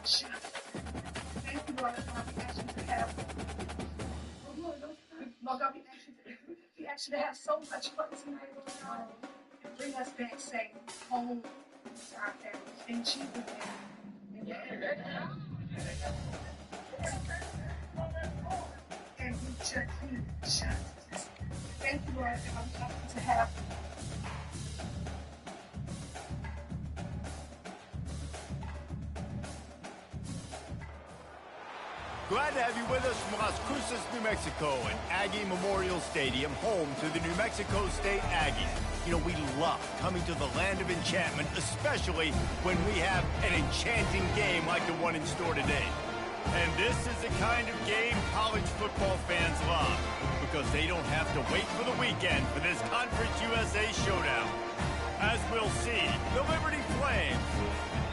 Thank you, Lord. We ask you to have. Lord God, we ask you to have so much fun tonight, Lord God. Bring us back safe home to our families. In Jesus' name. And we just need justice. Thank you, Lord God. We ask you to have. Glad to have you with us from Las Cruces, New Mexico, and Aggie Memorial Stadium, home to the New Mexico State Aggies. You know, we love coming to the land of enchantment, especially when we have an enchanting game like the one in store today. And this is the kind of game college football fans love, because they don't have to wait for the weekend for this Conference USA showdown. As we'll see, the Liberty Flames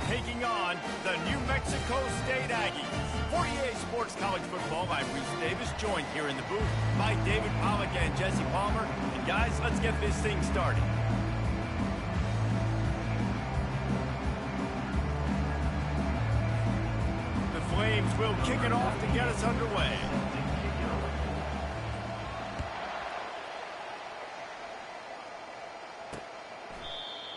taking on the New Mexico State Aggies. For EA Sports College Football, I'm Reese Davis, joined here in the booth by David Pollack and Jesse Palmer. And guys, let's get this thing started. The Flames will kick it off to get us underway.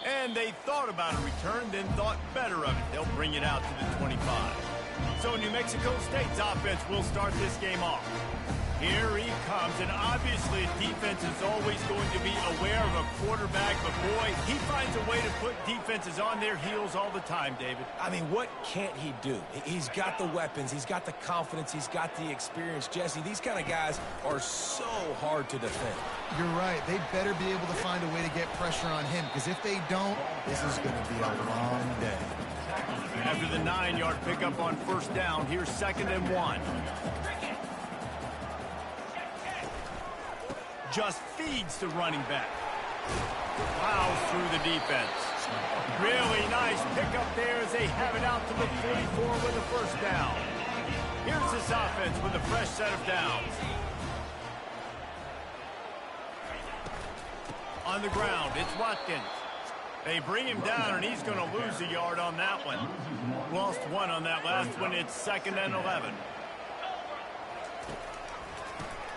And they thought about a return, then thought better of it. They'll bring it out to the 25. So New Mexico State's offense will start this game off. Here he comes, and obviously defense is always going to be aware of a quarterback, but boy, he finds a way to put defenses on their heels all the time, David. I mean, what can't he do? He's got the weapons, he's got the confidence, he's got the experience. Jesse, these kind of guys are so hard to defend. You're right. They better be able to find a way to get pressure on him, because if they don't, this is going to be a long day. After the 9-yard pickup on first down, here's 2nd and 1. Just feeds the running back. Plows through the defense. Really nice pickup there as they have it out to the 44 with a first down. Here's this offense with a fresh set of downs. On the ground, it's Watkins. They bring him down, and he's going to lose a yard on that one. Lost 1 on that last one. It's 2nd and 11.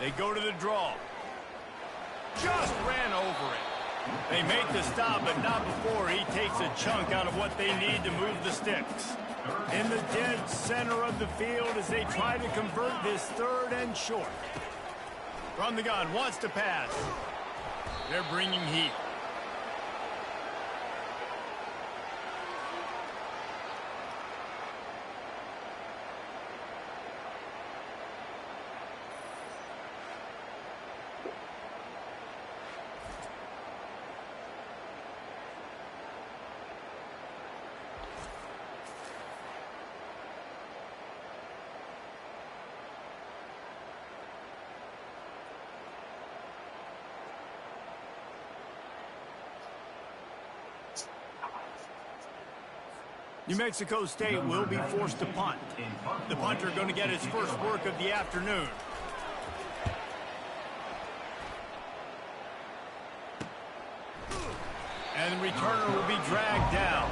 They go to the draw. Just ran over it. They make the stop, but not before he takes a chunk out of what they need to move the sticks. In the dead center of the field as they try to convert this 3rd and short. From the gun, wants to pass. They're bringing heat. New Mexico State will be forced to punt. The punter going to get his first work of the afternoon. And the returner will be dragged down.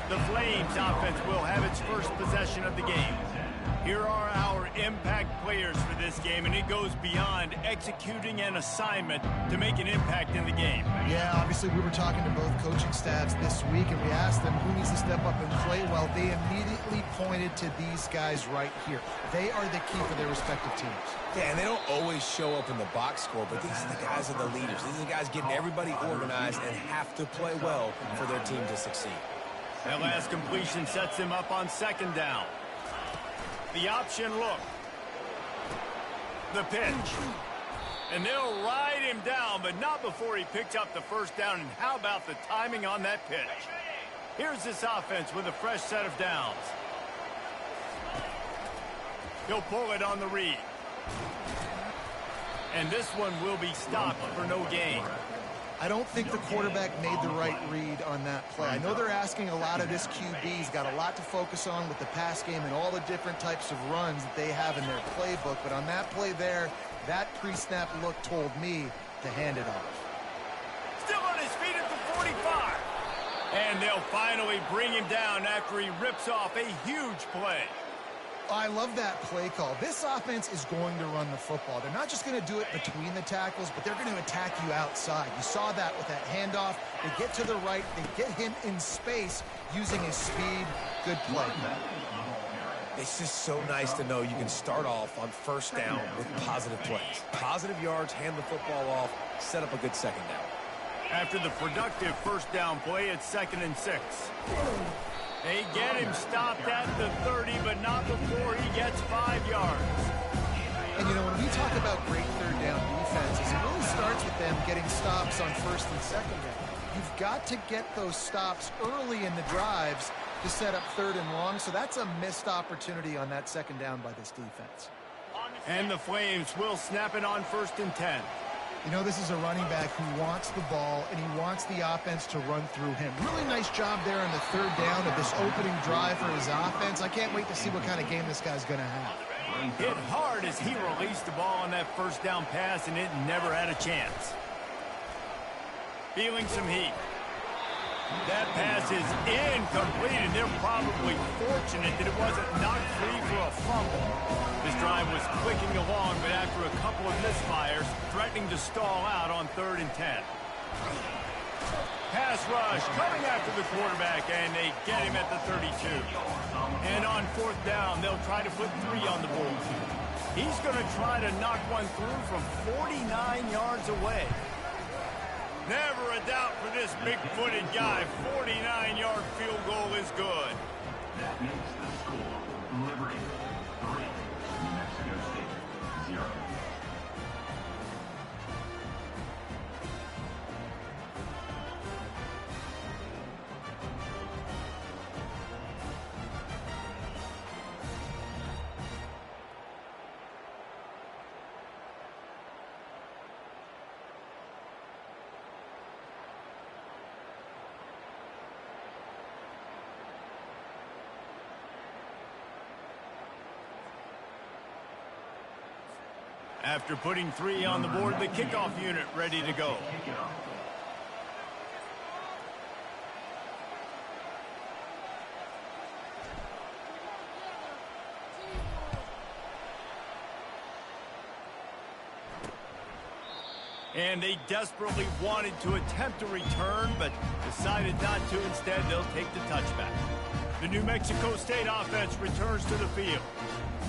The Flames offense will have its first possession of the game. Here are our impact players for this game, and it goes beyond executing an assignment to make an impact in the game. Yeah, obviously we were talking to both coaching staffs this week, and we asked them who needs to step up and play well. They immediately pointed to these guys right here. They are the key for their respective teams. Yeah, and they don't always show up in the box score, but these are the guys that are the leaders. These are the guys getting everybody organized and have to play well for their team to succeed. That last completion sets them up on 2nd down. The option look. The pitch. And they'll ride him down, but not before he picks up the first down. And how about the timing on that pitch? Here's this offense with a fresh set of downs. He'll pull it on the read. And this one will be stopped for no gain. I don't think the quarterback made the right read on that play. I know they're asking a lot of this QB. He's got a lot to focus on with the pass game and all the different types of runs that they have in their playbook. But on that play there, that pre-snap look told me to hand it off. Still on his feet at the 45. And they'll finally bring him down after he rips off a huge play. I love that play call. This offense is going to run the football. They're not just going to do it between the tackles, but they're going to attack you outside. You saw that with that handoff. They get to the right. They get him in space using his speed. Good play. It's just so nice to know you can start off on first down with positive plays. Positive yards, hand the football off, set up a good second down. After the productive first down play, it's 2nd and 6. They get him stopped at the 30, but not before he gets 5 yards. And, you know, when we talk about great third down defenses, it really starts with them getting stops on first and second down. You've got to get those stops early in the drives to set up 3rd and long, so that's a missed opportunity on that second down by this defense. And the Flames will snap it on 1st and 10. You know, this is a running back who wants the ball, and he wants the offense to run through him. Really nice job there on the 3rd down of this opening drive for his offense. I can't wait to see what kind of game this guy's going to have. Hit hard as he released the ball on that first down pass, and it never had a chance. Feeling some heat. That pass is incomplete, and they're probably fortunate that it wasn't knocked free for a fumble. This drive was clicking along, but after a couple of misfires, threatening to stall out on 3rd and 10. Pass rush coming after the quarterback, and they get him at the 32. And on 4th down, they'll try to put 3 on the board. He's going to try to knock one through from 49 yards away. Never a doubt for this big-footed guy. 49-yard field goal is good. That makes the score Liberty 3, New Mexico State 0. After putting 3 on the board, the kickoff unit ready to go. And they desperately wanted to attempt a return, but decided not to. Instead, they'll take the touchback. The New Mexico State offense returns to the field.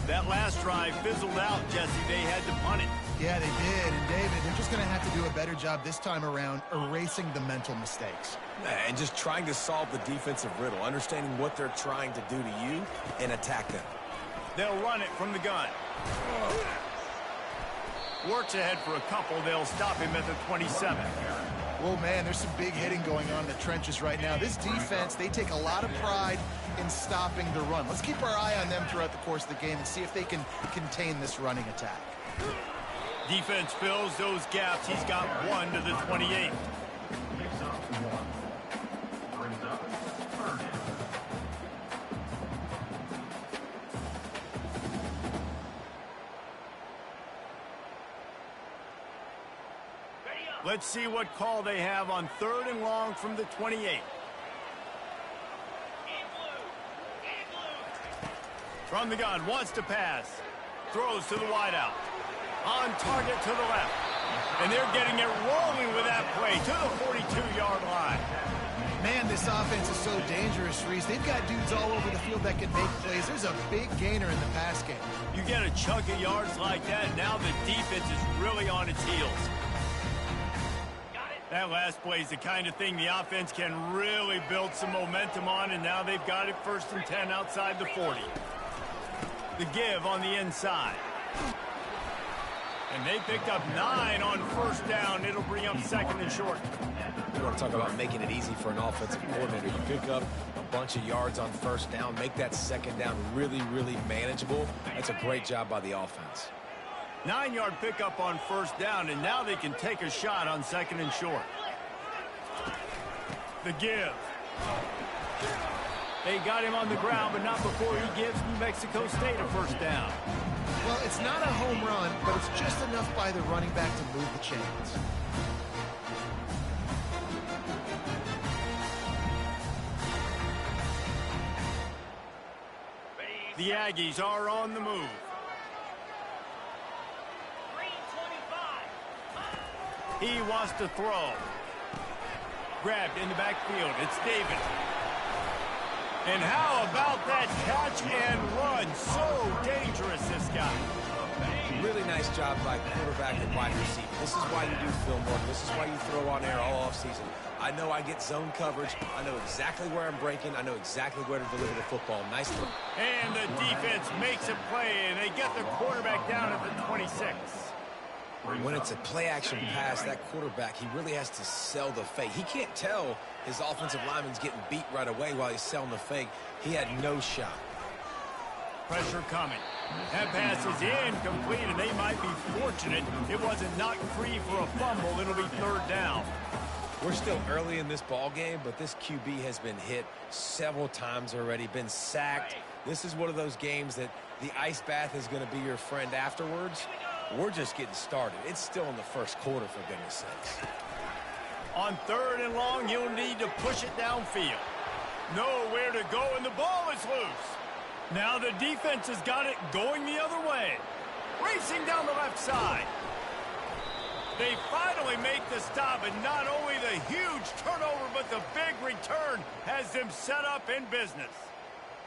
That last drive fizzled out, Jesse. They had to punt it. Yeah, they did. And, David, they're just going to have to do a better job this time around erasing the mental mistakes. And just trying to solve the defensive riddle, understanding what they're trying to do to you and attack them. They'll run it from the gun. Works ahead for a couple. They'll stop him at the 27. Well, man, there's some big hitting going on in the trenches right now. This defense, they take a lot of pride in stopping the run. Let's keep our eye on them throughout the course of the game and see if they can contain this running attack. Defense fills those gaps. He's got 1 to the 28. Picks up 1. Brings up 3rd down. Let's see what call they have on 3rd and long from the 28. From the gun, wants to pass. Throws to the wideout. On target to the left. And they're getting it rolling with that play to the 42-yard line. Man, this offense is so dangerous, Reese. They've got dudes all over the field that can make plays. There's a big gainer in the pass game. You get a chunk of yards like that, now the defense is really on its heels. That last play is the kind of thing the offense can really build some momentum on, and now they've got it 1st and 10 outside the 40. The give on the inside. And they picked up 9 on 1st down. It'll bring up 2nd and short. You want to talk about making it easy for an offensive coordinator. You pick up a bunch of yards on 1st down, make that 2nd down really, really manageable. That's a great job by the offense. 9-yard pickup on 1st down, and now they can take a shot on 2nd and short. The give. They got him on the ground, but not before he gives New Mexico State a 1st down. Well, it's not a home run, but it's just enough by the running back to move the chains. The Aggies are on the move. He wants to throw. Grabbed in the backfield. It's David. And how about that catch and run? So dangerous, this guy. Really nice job by quarterback and wide receiver. This is why you do film work. This is why you throw on air all offseason. I know I get zone coverage. I know exactly where I'm breaking. I know exactly where to deliver the football. Nice throw. And the defense makes a play, and they get the quarterback down at the 26. When it's a play-action pass, that quarterback, he really has to sell the fake. He can't tell his offensive lineman's getting beat right away while he's selling the fake. He had no shot. Pressure coming. That pass is incomplete, and they might be fortunate it wasn't knocked free for a fumble. It'll be third down. We're still early in this ball game, but this QB has been hit several times already, been sacked. This is one of those games that the ice bath is going to be your friend afterwards. We're just getting started. It's still in the first quarter, for goodness sakes. On third and long, you'll need to push it downfield. Nowhere to go, and the ball is loose. Now the defense has got it going the other way. Racing down the left side. They finally make the stop, and not only the huge turnover, but the big return has them set up in business.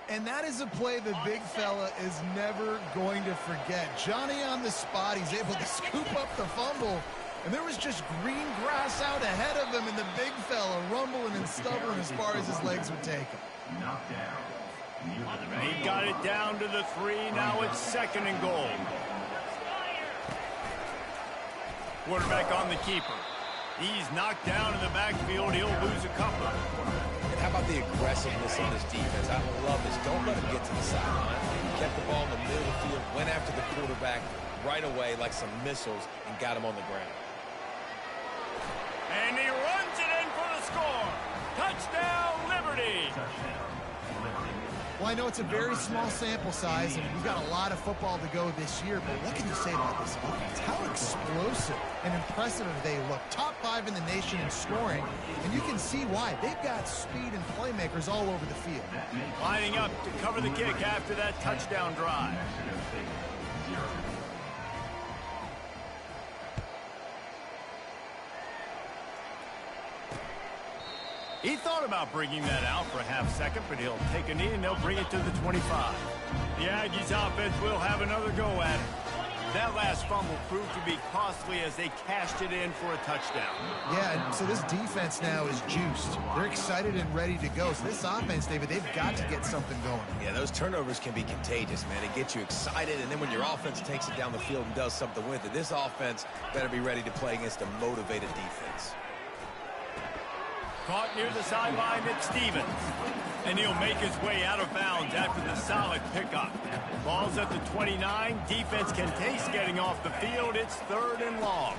And that is a play the big fella is never going to forget. Johnny on the spot. He's able to scoop up the fumble. And there was just green grass out ahead of him, and the big fella rumbling and stubborn as far as his legs would take him. Knocked down. He got it down to the 3. Now it's second and goal. Quarterback on the keeper. He's knocked down in the backfield. He'll lose a couple. And how about the aggressiveness on this defense? I love this. Don't let him get to the sideline. Kept the ball in the middle of the field, went after the quarterback right away like some missiles, and got him on the ground. And he runs it in for the score. Touchdown, Liberty. Well, I know it's a very small sample size, and we've got a lot of football to go this year, but what can you say about this offense? How explosive and impressive they look. Top 5 in the nation in scoring, and you can see why. They've got speed and playmakers all over the field. Lining up to cover the kick after that touchdown drive. He thought about bringing that out for a half second, but he'll take a knee and they'll bring it to the 25. The Aggies offense will have another go at it. That last fumble proved to be costly as they cashed it in for a touchdown. Yeah, and so this defense now is juiced. They're excited and ready to go. So this offense, David, they've got to get something going. Yeah, those turnovers can be contagious, man. It gets you excited, and then when your offense takes it down the field and does something with it, this offense better be ready to play against a motivated defense. Caught near the sideline, it's Stevens. And he'll make his way out of bounds after the solid pickup. Ball's at the 29. Defense can taste getting off the field. It's third and long.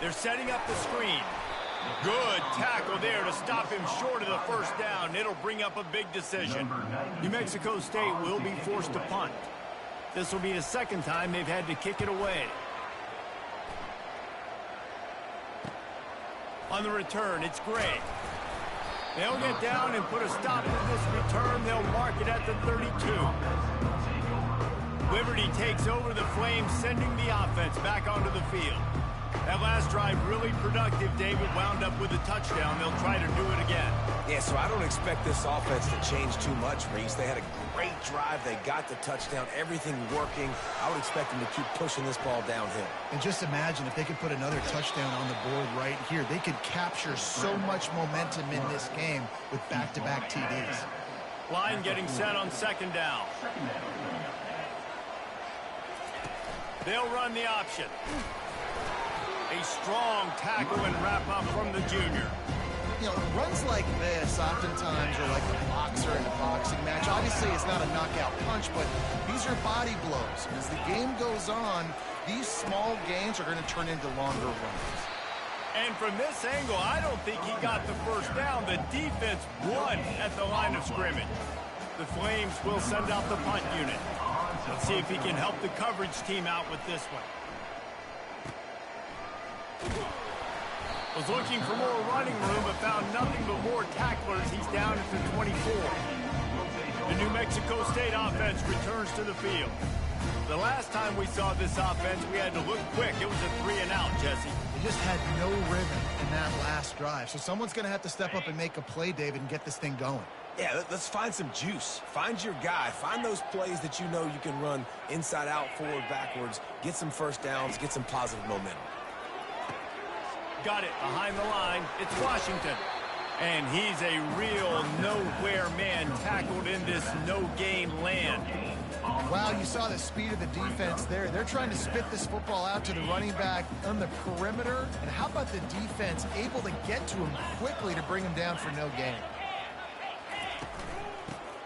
They're setting up the screen. Good tackle there to stop him short of the first down. It'll bring up a big decision. New Mexico State will be forced to punt. This will be the second time they've had to kick it away. On the return, it's Gray. They'll get down and put a stop to this return. They'll mark it at the 32. Liberty takes over the Flames, sending the offense back onto the field. That last drive really productive. David wound up with a touchdown. They'll try to do it again. Yeah, so I don't expect this offense to change too much, Reese. They had a great drive. They got the touchdown. Everything working. I would expect them to keep pushing this ball downhill. And just imagine if they could put another touchdown on the board right here. They could capture so much momentum in this game with back-to-back TDs. Line getting set on second down. They'll run the option. A strong tackle and wrap up from the junior. You know, runs like this oftentimes are like a boxer in a boxing match. Obviously, it's not a knockout punch, but these are body blows. And as the game goes on, these small gains are going to turn into longer runs. And from this angle, I don't think he got the first down. The defense won at the line of scrimmage. The Flames will send out the punt unit. Let's see if he can help the coverage team out with this one. Was looking for more running room, but found nothing but more tacklers. He's down at the 24. The New Mexico State offense returns to the field. The last time we saw this offense, we had to look quick. It was a 3-and-out, Jesse. They just had no rhythm in that last drive. So someone's going to have to step up and make a play, David, and get this thing going. Yeah, let's find some juice. Find your guy. Find those plays that you know you can run inside out, forward, backwards. Get some first downs. Get some positive momentum. Got it behind the line. It's Washington. And he's a real nowhere man tackled in this no-gain land. Wow, you saw the speed of the defense there. They're trying to spit this football out to the running back on the perimeter. And how about the defense able to get to him quickly to bring him down for no gain?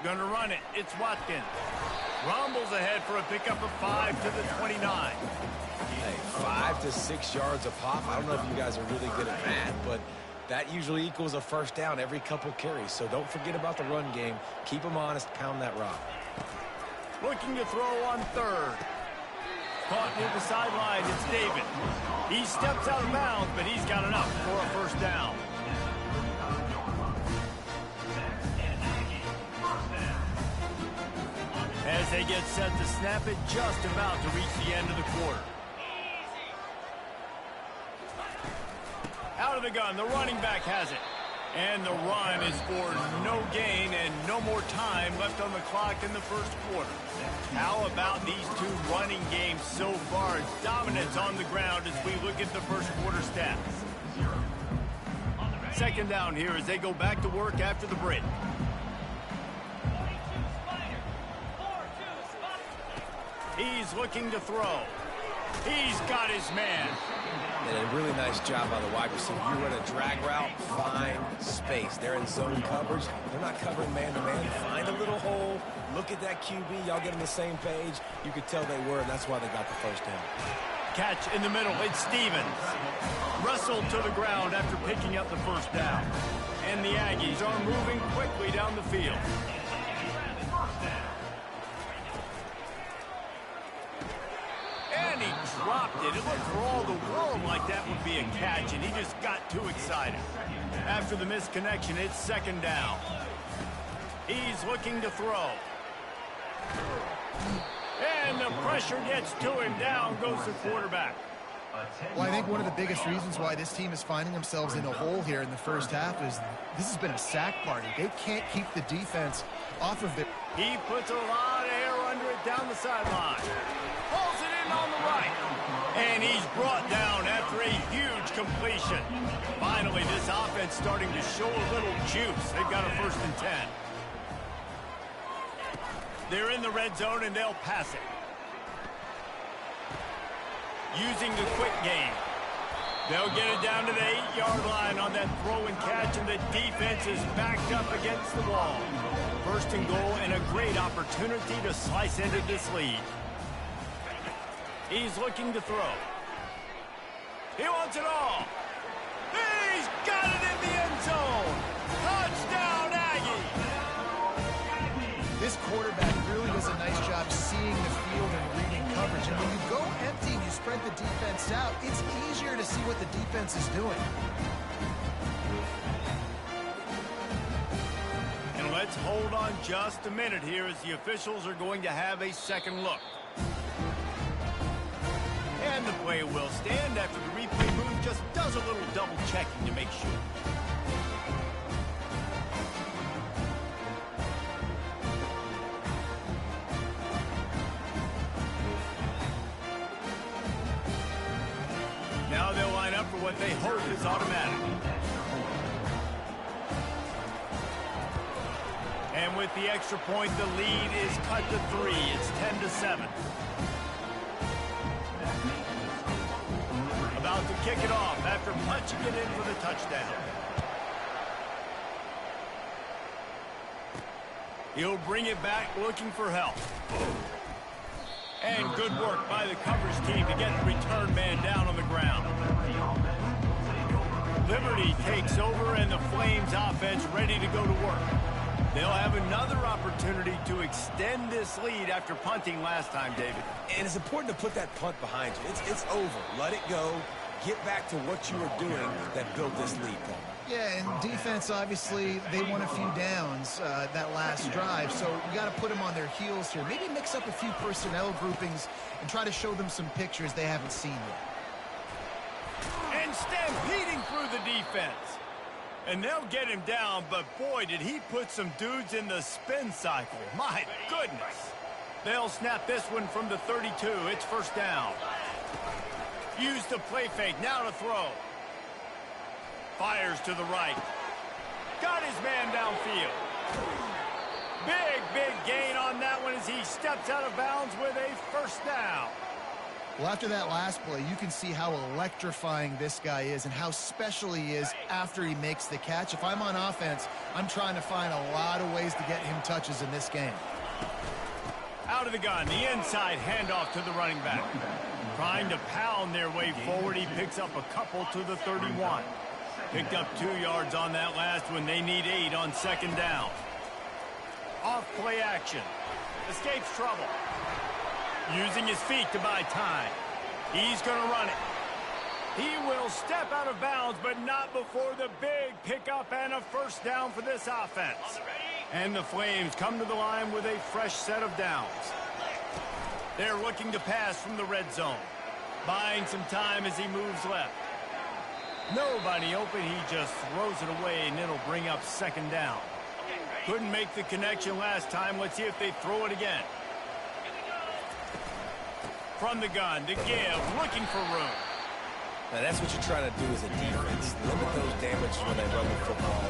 Gonna run it. It's Watkins. Rumbles ahead for a pickup of 5 to the 29. Hey, 5 to 6 yards a pop. I don't know if you guys are really good at that, but that usually equals a first down every couple carries. So don't forget about the run game. Keep them honest. Pound that rock. Looking to throw on third. Caught near the sideline. It's David. He steps out of bounds, but he's got enough for a first down. As they get set to snap it, just about to reach the end of the quarter. Out of the gun, the running back has it. And the run is for no gain and no more time left on the clock in the first quarter. How about these two running games so far? Dominance on the ground as we look at the first quarter stats. Second down here as they go back to work after the break. He's looking to throw. He's got his man. And a really nice job by the wide receiver. You run a drag route, find space. They're in zone coverage. They're not covering man-to-man. Find a little hole. Look at that QB. Y'all get on the same page. You could tell they were, and that's why they got the first down. Catch in the middle. It's Stevens. Wrestled to the ground after picking up the first down. And the Aggies are moving quickly down the field. And he dropped it. It looked for all the world like that would be a catch, and he just got too excited. After the misconnection, it's second down. He's looking to throw. And the pressure gets to him. Down goes the quarterback. Well, I think one of the biggest reasons why this team is finding themselves in a hole here in the first half is this has been a sack party. They can't keep the defense off of it. He puts a lot of air under it down the sideline. Pulls it in on the right. And he's brought down after a huge completion. Finally, this offense starting to show a little juice. They've got a 1st and 10. They're in the red zone, and they'll pass it. Using the quick game. They'll get it down to the 8-yard line on that throw and catch, and the defense is backed up against the wall. 1st and goal, and a great opportunity to slice into this lead. He's looking to throw. He wants it all. He's got it in the end zone. Touchdown, Aggie. This quarterback really does a nice job seeing the field and reading coverage. And when you go empty and you spread the defense out, it's easier to see what the defense is doing. And let's hold on just a minute here as the officials are going to have a second look. And the play will stand after the replay booth just does a little double checking to make sure. Now they'll line up for what they hope is automatic. And with the extra point, the lead is cut to 3. It's 10-7. About to kick it off after punching it in for the touchdown. He'll bring it back looking for help. And good work by the coverage team to get the return man down on the ground. Liberty takes over, and the Flames offense ready to go to work. They'll have another opportunity to extend this lead after punting last time, David. And it's important to put that punt behind you. It's over. Let it go. Get back to what you were doing that built this lead, Paul. Yeah, and defense, obviously, they won a few downs that last drive, so you got to put them on their heels here. Maybe mix up a few personnel groupings and try to show them some pictures they haven't seen yet. And stampeding through the defense. And they'll get him down, but boy, did he put some dudes in the spin cycle. My goodness. They'll snap this one from the 32. It's first down. Use the play fake. Now to throw. Fires to the right. Got his man downfield. Big gain on that one as he steps out of bounds with a first down. Well, after that last play, you can see how electrifying this guy is and how special he is after he makes the catch. If I'm on offense, I'm trying to find a lot of ways to get him touches in this game. Out of the gun, the inside handoff to the running back. Trying to pound their way forward, he picks up a couple to the 31. Picked up 2 yards on that last one. They need 8 on second down. Off play action. Escapes trouble. Using his feet to buy time. He's going to run it. He will step out of bounds, but not before the big pickup and a first down for this offense. And the Flames come to the line with a fresh set of downs. They're looking to pass from the red zone. Buying some time as he moves left. Nobody open, he just throws it away, and it'll bring up second down. Couldn't make the connection last time. Let's see if they throw it again. From the gun, to give, looking for room. Now that's what you try to do as a defense. Limit those damages when they run the football.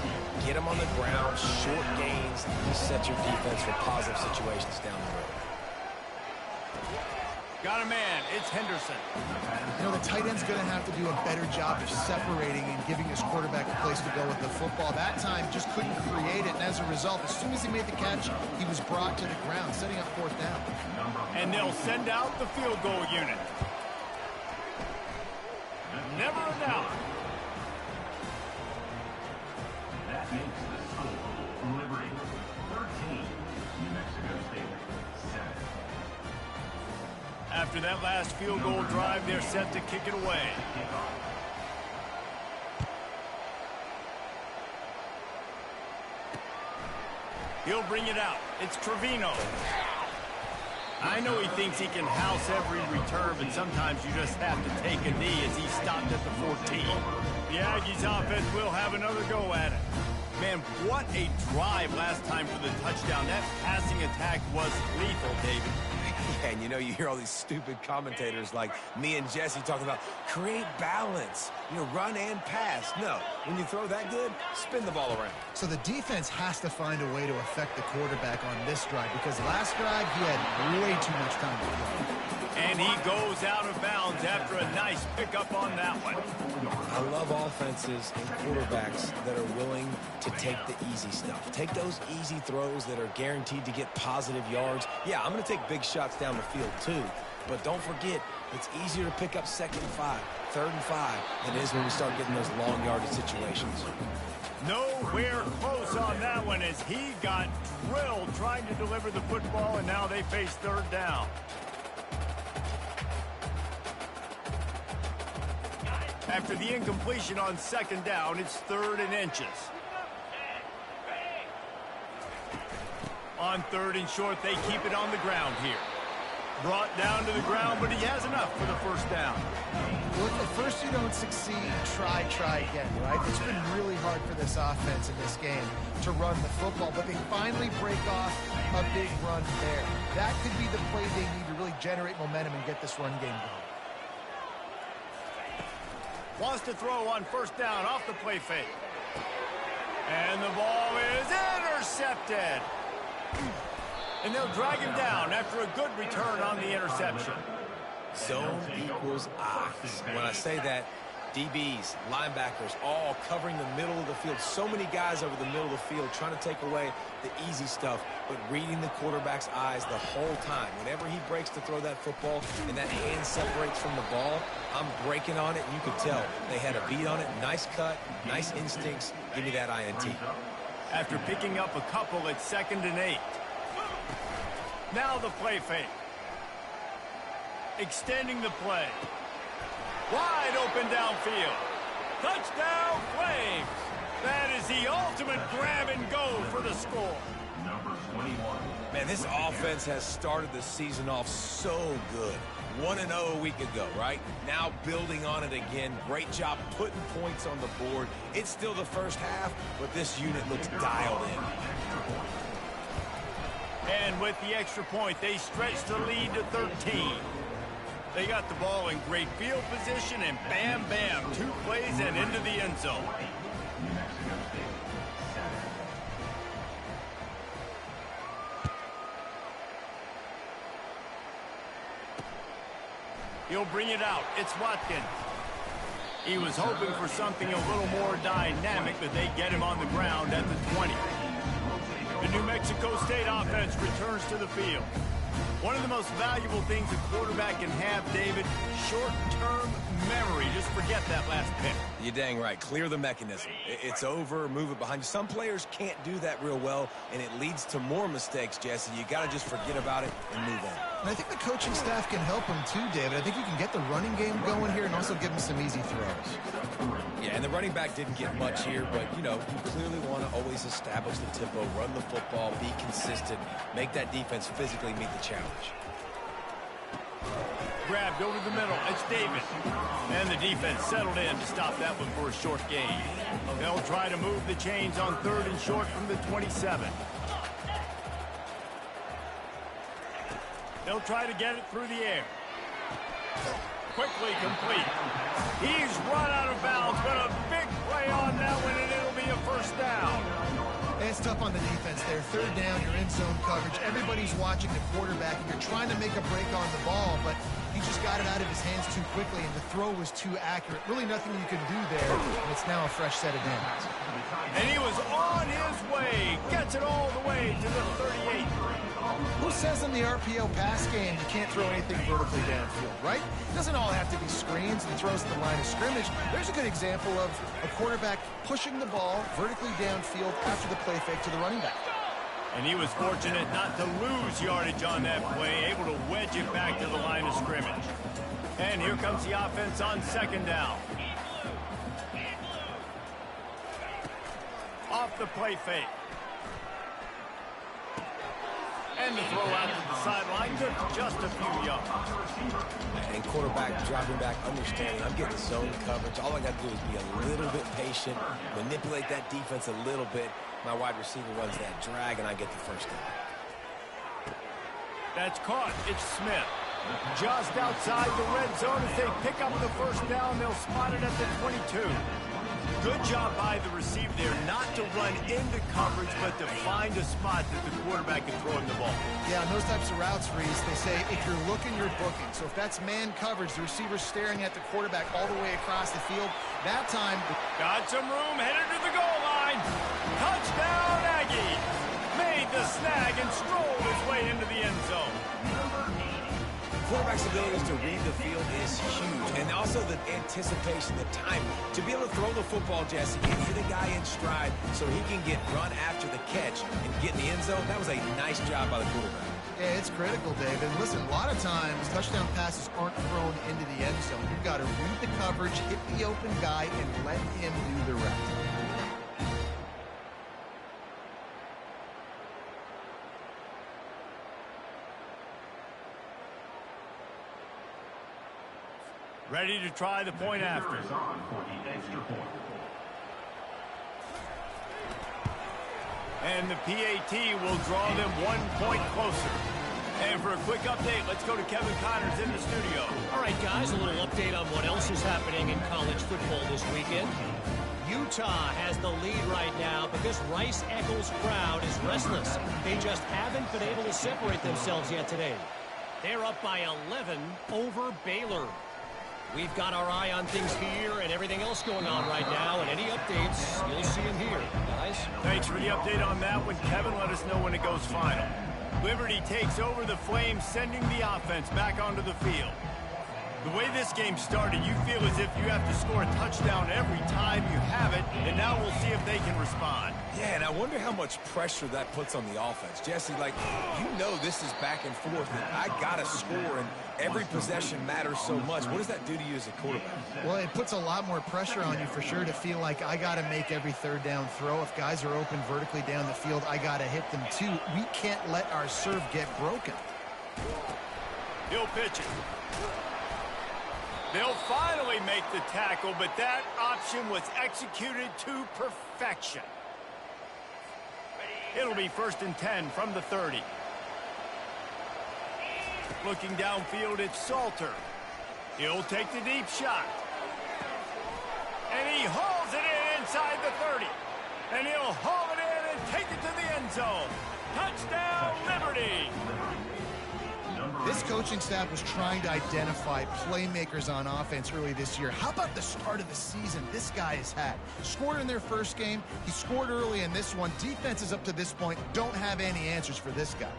Get them on the ground, short gains. You set your defense for positive situations down the road. Got a man. It's Henderson. You know, the tight end's going to have to do a better job of separating and giving his quarterback a place to go with the football. That time just couldn't create it, and as a result, as soon as he made the catch, he was brought to the ground, setting up fourth down. And they'll send out the field goal unit. Never a doubt. That makes the score Liberty 13, New Mexico State 7. After that last field goal drive, they're set to kick it away. He'll bring it out. It's Trevino. I know he thinks he can house every return, but sometimes you just have to take a knee as he stopped at the 14. The Aggies offense will have another go at it. Man, what a drive last time for the touchdown. That passing attack was lethal, David. Yeah, and you know, you hear all these stupid commentators like me and Jesse talking about create balance, you know, run and pass. No, when you throw that good, spin the ball around. So the defense has to find a way to affect the quarterback on this drive because last drive he had way too much time to throw. And he goes out of bounds after a nice pickup on that one. I love offenses and quarterbacks that are willing to take the easy stuff. Take those easy throws that are guaranteed to get positive yards. Yeah, I'm going to take big shots down the field too. But don't forget, it's easier to pick up 2nd and 5, 3rd and 5 than it is when we start getting those long yardage situations. Nowhere close on that one as he got drilled trying to deliver the football, and now they face 3rd down. After the incompletion on 2nd down, it's 3rd and inches. On 3rd and short, they keep it on the ground here. Brought down to the ground, but he has enough for the first down. Look, at first you don't succeed, try again, right? It's been really hard for this offense in this game to run the football, but they finally break off a big run there. That could be the play they need to really generate momentum and get this run game going. Wants to throw on 1st down off the play fake. And the ball is intercepted. And they'll drag him down after a good return on the interception. Zone equals eyes. When I say that, DBs, linebackers, all covering the middle of the field. So many guys over the middle of the field trying to take away the easy stuff, but reading the quarterback's eyes the whole time. Whenever he breaks to throw that football and that hand separates from the ball, I'm breaking on it, and you could tell they had a beat on it. Nice cut, nice instincts. Give me that INT. After picking up a couple, it's 2nd and 8. Now the play fake. Extending the play. Wide open downfield. Touchdown, Flames. That is the ultimate grab and go for the score. Number 21. Man, this offense has started the season off so good. 1-0 a week ago, right? Now building on it again. Great job putting points on the board. It's still the first half, but this unit looks dialed in. And with the extra point, they stretch the lead to 13. They got the ball in great field position, and bam, bam, 2 plays and into the end zone. New Mexico State, 7. He'll bring it out. It's Watkins. He was hoping for something a little more dynamic, but they get him on the ground at the 20. The New Mexico State offense returns to the field. One of the most valuable things a quarterback can have, David, short-term memory. Just forget that last pick. You're dang right. Clear the mechanism. It's over, move it behind you. Some players can't do that real well, and it leads to more mistakes, Jesse. You got to just forget about it and move on. And I think the coaching staff can help him too, David. I think you can get the running game going here and also give him some easy throws. Yeah, and the running back didn't get much here, but, you know, you clearly want to always establish the tempo, run the football, be consistent, make that defense physically meet the challenge. Grabbed over the middle. It's David. And the defense settled in to stop that one for a short gain. They'll try to move the chains on 3rd and short from the 27. They'll try to get it through the air. Quickly complete. He's run out of bounds, but a big play on that one, and it'll be a first down. It's tough on the defense there. 3rd down, you're in zone coverage. Everybody's watching the quarterback, and you're trying to make a break on the ball, but he just got it out of his hands too quickly, and the throw was too accurate. Really nothing you can do there, and it's now a fresh set of downs. And he was on his way. Gets it all the way to the 38. Who says in the RPO pass game you can't throw anything vertically downfield, right? It doesn't all have to be screens and throws to the line of scrimmage. There's a good example of a quarterback pushing the ball vertically downfield after the play fake to the running back. And he was fortunate not to lose yardage on that play, able to wedge it back to the line of scrimmage. And here comes the offense on 2nd down. Off the play fake. And the throw out to the sideline, just a few yards. And quarterback dropping back, understanding I'm getting zone coverage. All I got to do is be a little bit patient, manipulate that defense a little bit. My wide receiver runs that drag, and I get the first down. That's caught. It's Smith. Just outside the red zone as they pick up the first down. They'll spot it at the 22. Good job by the receiver there, not to run into coverage, but to find a spot that the quarterback can throw him the ball. Yeah, on those types of routes, Reese, they say if you're looking, you're booking. So if that's man coverage, the receiver's staring at the quarterback all the way across the field, that time... Got some room, headed to the goal line. Touchdown, Aggies. Made the snag and strolled his way into the end zone. Quarterback's ability to read the field is huge, and also the anticipation, the timing. To be able to throw the football, Jesse, and hit a guy in stride so he can get run after the catch and get in the end zone, that was a nice job by the quarterback. Yeah, it's critical, David. Listen, a lot of times, touchdown passes aren't thrown into the end zone. You've got to read the coverage, hit the open guy, and let him do the rest. Ready to try the point after. Is on for the extra point. And the PAT will draw them 1 point closer. And for a quick update, let's go to Kevin Connors in the studio. All right, guys, a little update on what else is happening in college football this weekend. Utah has the lead right now, but this Rice-Eccles crowd is restless. They just haven't been able to separate themselves yet today. They're up by 11 over Baylor. We've got our eye on things here and everything else going on right now, and any updates, you'll see them here, guys. Thanks for the update on that one, Kevin. Let us know when it goes final. Liberty takes over the Flames, sending the offense back onto the field. The way this game started, you feel as if you have to score a touchdown every time you have it, and now we'll see if they can respond. Yeah, and I wonder how much pressure that puts on the offense. Jesse, like, you know this is back and forth, and I got to score, and every possession matters so much. What does that do to you as a quarterback? Well, it puts a lot more pressure on you for sure to feel like I got to make every third down throw. If guys are open vertically down the field, I got to hit them too. We can't let our serve get broken. He'll pitch it. They'll finally make the tackle, but that option was executed to perfection. It'll be 1st and 10 from the 30. Looking downfield, it's Salter. He'll take the deep shot. And he hauls it in inside the 30. And he'll haul it in and take it to the end zone. Touchdown, Liberty! This coaching staff was trying to identify playmakers on offense early this year. How about the start of the season this guy has had? Scored in their first game. He scored early in this one. Defenses up to this point don't have any answers for this guy.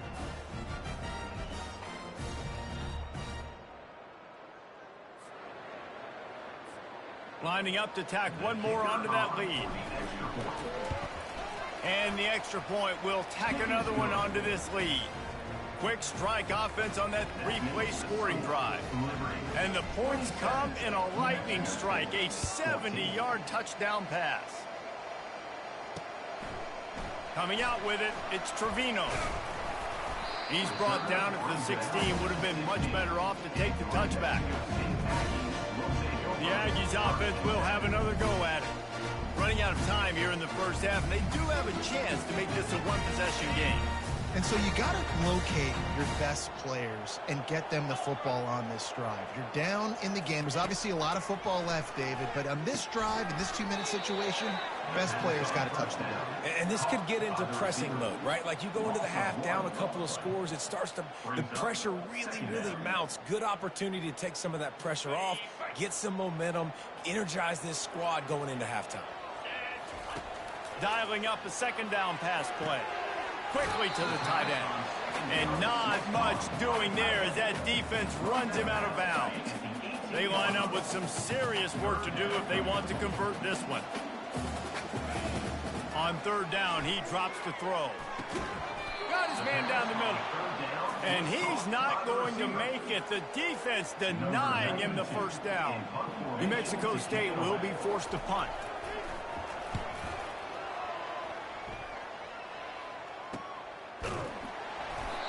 Lining up to tack one more onto that lead. And the extra point will tack another one onto this lead. Quick strike offense on that three-play scoring drive. And the points come in a lightning strike, a 70-yard touchdown pass. Coming out with it, it's Trevino. He's brought down at the 16, would have been much better off to take the touchback. The Aggies offense will have another go at it. Running out of time here in the first half, and they do have a chance to make this a one-possession game. And so you got to locate your best players and get them the football on this drive. You're down in the game. There's obviously a lot of football left, David, but on this drive, in this 2-minute situation, best players got to touch the ball. And this could get into pressing mode, right? Like you go into the half down a couple of scores, it starts to, the pressure really mounts. Good opportunity to take some of that pressure off, get some momentum, energize this squad going into halftime. Dialing up a second down pass play. Quickly to the tight end. And not much doing there as that defense runs him out of bounds. They line up with some serious work to do if they want to convert this one. On third down, he drops to throw. Got his man down the middle. And he's not going to make it. The defense denying him the first down. New Mexico State will be forced to punt.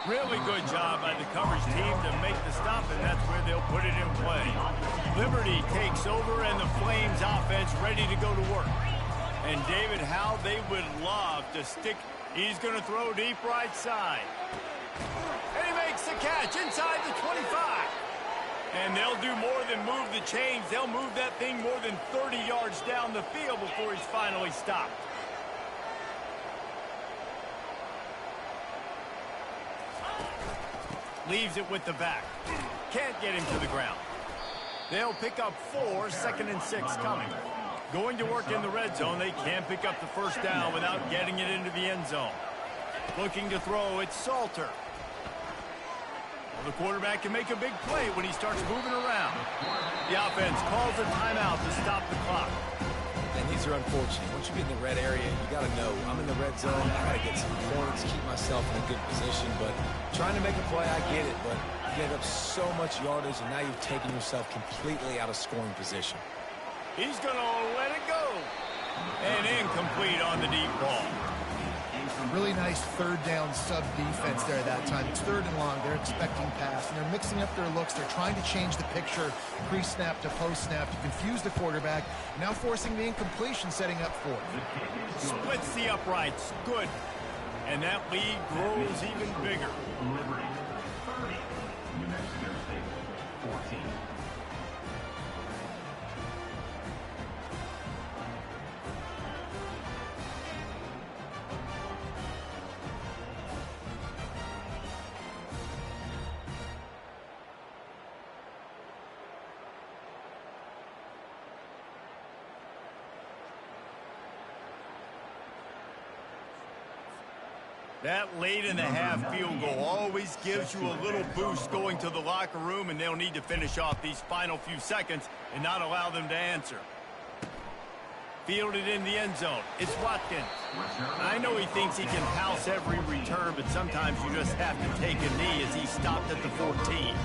Really good job by the coverage team to make the stop, and that's where they'll put it in play. Liberty takes over, and the Flames offense ready to go to work. And David, how they would love to stick. He's going to throw deep right side. And he makes the catch inside the 25. And they'll do more than move the chains. They'll move that thing more than 30 yards down the field before he's finally stopped. Leaves it with the back. Can't get him to the ground. They'll pick up 4, 2nd and 6 coming. Going to work in the red zone. They can't pick up the first down without getting it into the end zone. Looking to throw, it's Salter. Well, the quarterback can make a big play when he starts moving around. The offense calls a timeout to stop the clock. And these are unfortunate. Once you get in the red area, you got to know, I'm in the red zone, I got to get some points, keep myself in a good position. But trying to make a play, I get it. But you get up so much yardage, and now you've taken yourself completely out of scoring position. He's going to let it go. And incomplete on the deep ball. Really nice third down sub defense there that time. It's 3rd and long. They're expecting pass, and they're mixing up their looks. They're trying to change the picture pre-snap to post-snap to confuse the quarterback. Now forcing the incompletion, setting up for it. Splits the uprights. Good. And that lead grows even bigger. Liberty 30, New Mexico State 14. That late in the half field goal always gives you a little boost going to the locker room, and they'll need to finish off these final few seconds and not allow them to answer. Fielded in the end zone. It's Watkins. I know he thinks he can house every return, but sometimes you just have to take a knee as he stopped at the 14.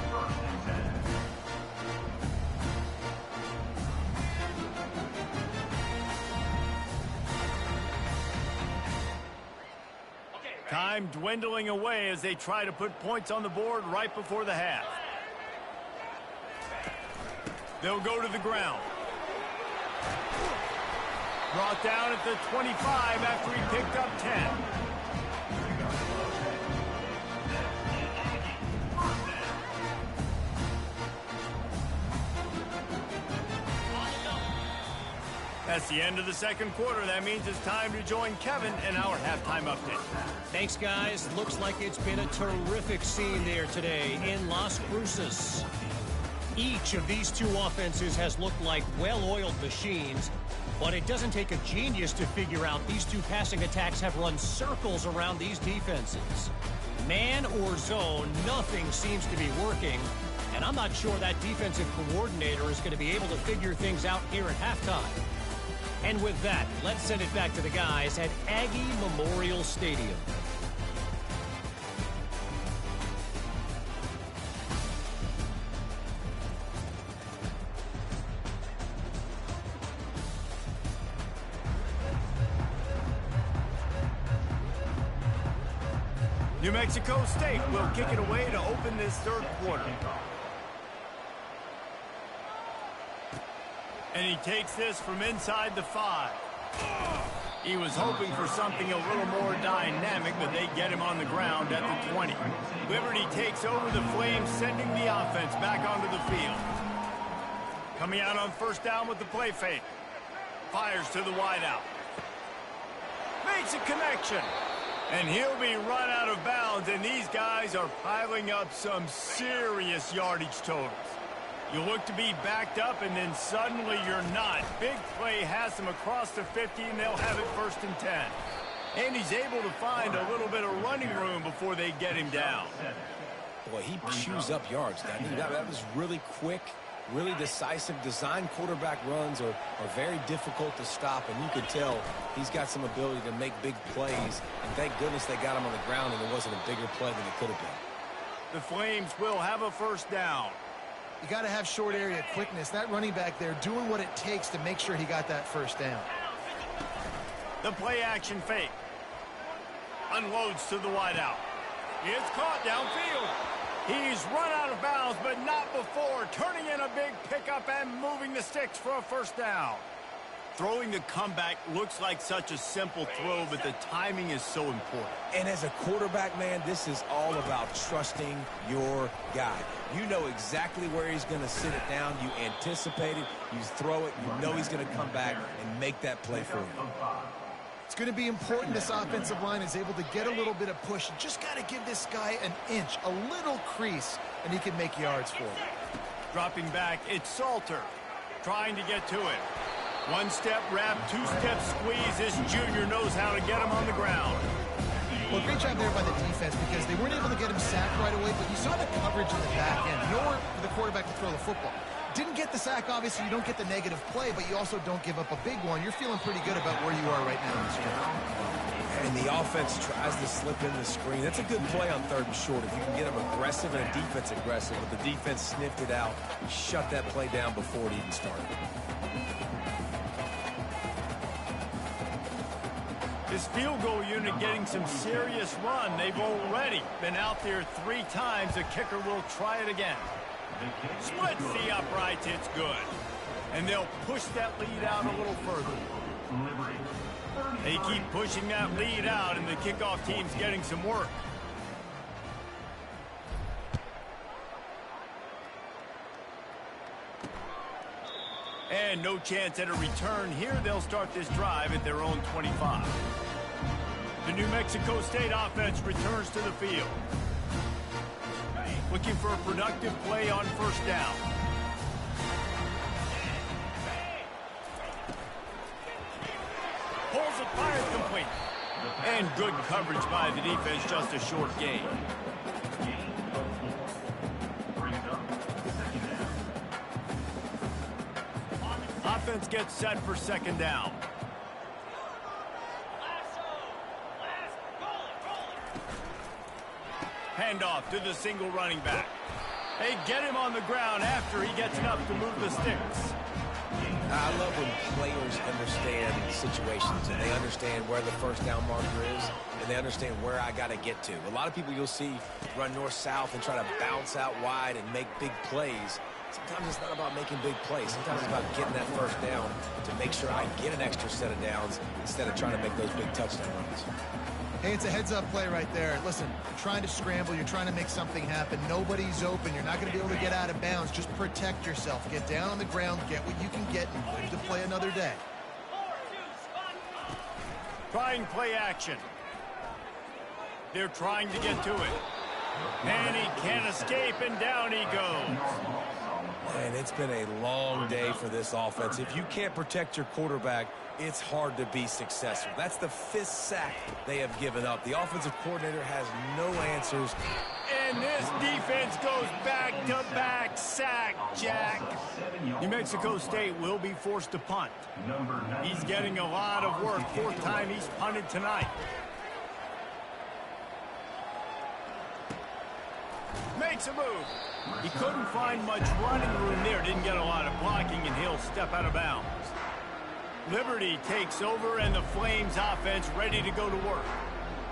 Time dwindling away as they try to put points on the board right before the half. They'll go to the ground. Brought down at the 25 after he picked up 10. That's the end of the second quarter. That means it's time to join Kevin in our halftime update. Thanks, guys. Looks like it's been a terrific scene there today in Las Cruces. Each of these two offenses has looked like well-oiled machines, but it doesn't take a genius to figure out these two passing attacks have run circles around these defenses. Man or zone, nothing seems to be working, and I'm not sure that defensive coordinator is going to be able to figure things out here at halftime. And with that, let's send it back to the guys at Aggie Memorial Stadium. New Mexico State will kick it away to open this third quarter. And he takes this from inside the 5. He was hoping for something a little more dynamic, but they get him on the ground at the 20. Liberty takes over the Flames, sending the offense back onto the field. Coming out on first down with the play fake. Fires to the wideout. Makes a connection. And he'll be run out of bounds, and these guys are piling up some serious yardage totals. You look to be backed up, and then suddenly you're not. Big play has them across the 50, and they'll have it 1st and 10. And he's able to find a little bit of running room before they get him down. Boy, he chews up yards, doesn't he? That was really quick, really decisive. Design quarterback runs are very difficult to stop, and you could tell he's got some ability to make big plays. And thank goodness they got him on the ground, and it wasn't a bigger play than it could have been. The Flames will have a first down. You got to have short area quickness. That running back there doing what it takes to make sure he got that first down. The play action fake. Unloads to the wideout. It's caught downfield. He's run out of bounds, but not before. Turning in a big pickup and moving the sticks for a first down. Throwing the comeback looks like such a simple throw, but the timing is so important. And as a quarterback, man, this is all about trusting your guy. You know exactly where he's going to sit it down. You anticipate it. You throw it. You know he's going to come back and make that play for you. It's going to be important this offensive line is able to get a little bit of push. You just got to give this guy an inch, a little crease, and he can make yards for it. Dropping back, it's Salter. Trying to get to it. One-step wrap, two-step squeeze. This junior knows how to get him on the ground. Well, great job there by the defense because they weren't able to get him sacked right away, but you saw the coverage in the back end. Nowhere for the quarterback to throw the football. Didn't get the sack, obviously. You don't get the negative play, but you also don't give up a big one. You're feeling pretty good about where you are right now in this game. And the offense tries to slip in the screen. That's a good play on 3rd and short. If you can get them aggressive and a defense aggressive, but the defense sniffed it out, shut that play down before it even started. This field goal unit getting some serious run. They've already been out there 3 times. The kicker will try it again. Splits the uprights. It's good. And they'll push that lead out a little further. They keep pushing that lead out, and the kickoff team's getting some work. And no chance at a return here. They'll start this drive at their own 25. The New Mexico State offense returns to the field. Looking for a productive play on first down. Pulls it, fires complete. And good coverage by the defense, just a short gain. Offense gets set for second down. Handoff to the single running back. Hey, get him on the ground after he gets enough to move the sticks. I love when players understand situations and they understand where the first down marker is and they understand where I got to get to. A lot of people you'll see run north-south and try to bounce out wide and make big plays. Sometimes it's not about making big plays. Sometimes it's about getting that first down to make sure I get an extra set of downs instead of trying to make those big touchdown runs. Hey, it's a heads-up play right there. Listen, you're trying to scramble. You're trying to make something happen. Nobody's open. You're not going to be able to get out of bounds. Just protect yourself. Get down on the ground. Get what you can get and live to play another day. Trying play action. They're trying to get to it. And he can't escape, and down he goes. And it's been a long day for this offense. If you can't protect your quarterback, it's hard to be successful. That's the 5th sack they have given up. The offensive coordinator has no answers. And this defense goes back-to-back sack, Jack. New Mexico State will be forced to punt. He's getting a lot of work. 4th time he's punted tonight. Makes a move. He couldn't find much running room there. Didn't get a lot of blocking, and he'll step out of bounds. Liberty takes over, and the Flames offense ready to go to work.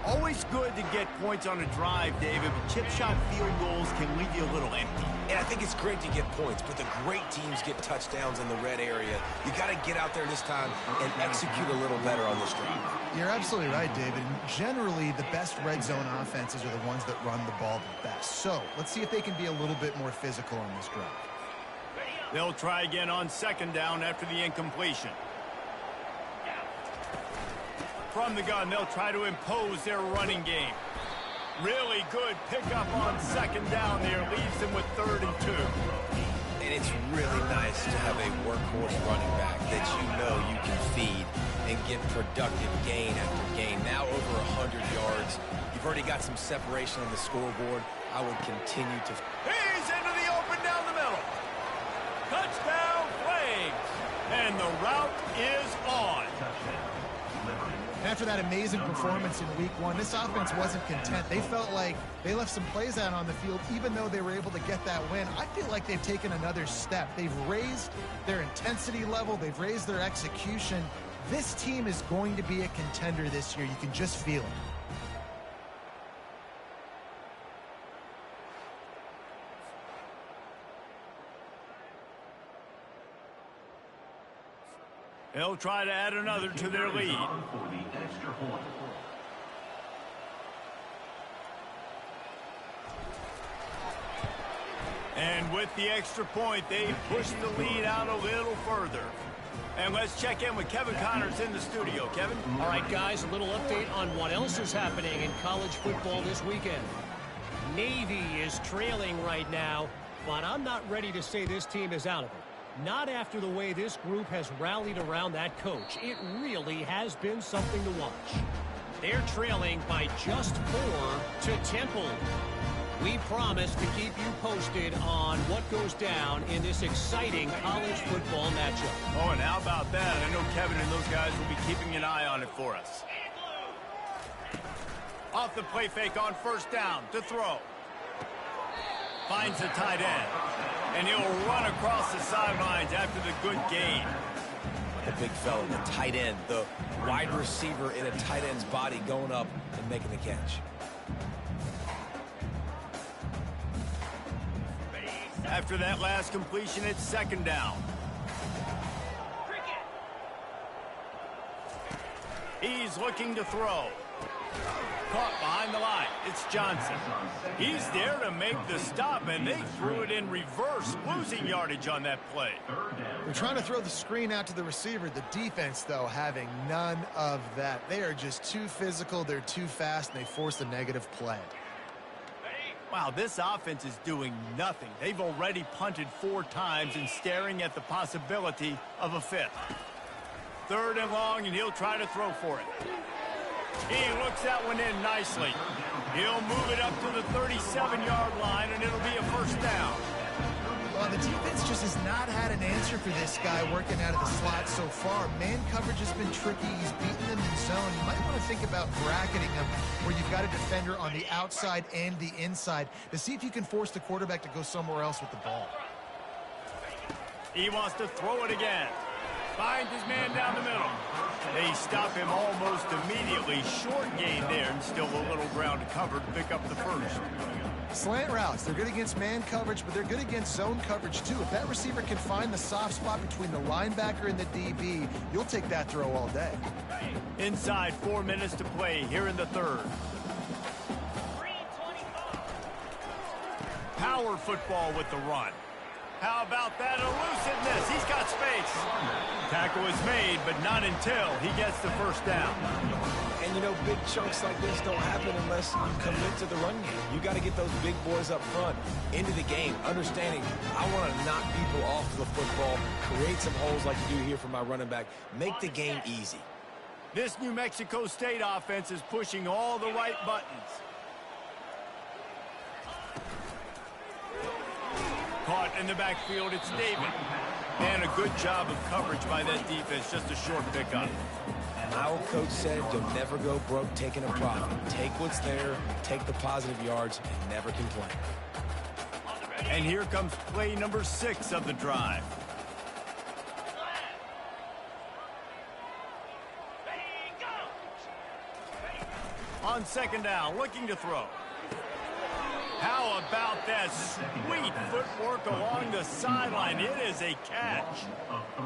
Always good to get points on a drive, David, but chip shot field goals can leave you a little empty. And I think it's great to get points, but the great teams get touchdowns in the red area. You got to get out there this time and execute a little better on this drive. You're absolutely right, David. Generally, the best red zone offenses are the ones that run the ball the best. So let's see if they can be a little bit more physical on this drive. They'll try again on second down after the incompletion. From the gun, they'll try to impose their running game. Really good pickup on second down there. Leaves them with 3rd and 2. And it's really nice to have a workhorse running back that you know you can feed and get productive gain after gain. Now over 100 yards. You've already got some separation on the scoreboard. I would continue to... He's into the open down the middle. Touchdown, Flames. And the route is on. After that amazing performance in week 1, this offense wasn't content. They felt like they left some plays out on the field, even though they were able to get that win. I feel like they've taken another step. They've raised their intensity level. They've raised their execution. This team is going to be a contender this year. You can just feel it. They'll try to add another to their lead. And with the extra point, they push the lead out a little further. And let's check in with Kevin Connors in the studio. Kevin? All right, guys, a little update on what else is happening in college football this weekend. Navy is trailing right now, but I'm not ready to say this team is out of it. Not after the way this group has rallied around that coach. It really has been something to watch. They're trailing by just 4 to Temple. We promise to keep you posted on what goes down in this exciting college football matchup. Oh, and how about that? I know Kevin and those guys will be keeping an eye on it for us. Off the play fake on first down to throw. Finds the tight end. And he'll run across the sidelines after the good gain. The big fella, the tight end, the wide receiver in a tight end's body going up and making the catch. After that last completion, it's second down. He's looking to throw. Caught behind the line. It's Johnson. He's there to make the stop, and they threw it in reverse, losing yardage on that play. They're trying to throw the screen out to the receiver. The defense, though, having none of that. They are just too physical. They're too fast, and they force a negative play. Wow, this offense is doing nothing. They've already punted 4 times and staring at the possibility of a 5th. 3rd and long, and he'll try to throw for it. He looks that one in nicely. He'll move it up to the 37-yard line, and it'll be a first down. Well, the defense just has not had an answer for this guy working out of the slot so far. Man coverage has been tricky. He's beaten them in zone. You might want to think about bracketing him where you've got a defender on the outside and the inside to see if you can force the quarterback to go somewhere else with the ball. He wants to throw it again. Finds his man down the middle. They stop him almost immediately. Short gain there, and still a little ground to cover to pick up the first. Slant routes, they're good against man coverage, but they're good against zone coverage too. If that receiver can find the soft spot between the linebacker and the DB, you'll take that throw all day. Inside 4 minutes to play here in the third. Power football with the run. How about that elusiveness? He's got space. Tackle is made, but not until he gets the first down. And, you know, big chunks like this don't happen unless you commit to the run game. You got to get those big boys up front into the game, understanding I want to knock people off the football, create some holes like you do here for my running back, make the game easy. This New Mexico State offense is pushing all the right buttons. Caught in the backfield, it's David. And a good job of coverage by that defense, just a short pickup. My old coach said, you'll never go broke taking a profit. Take what's there, take the positive yards, and never complain. And here comes play number 6 of the drive. On second down, looking to throw. How about that sweet footwork along the sideline? It is a catch.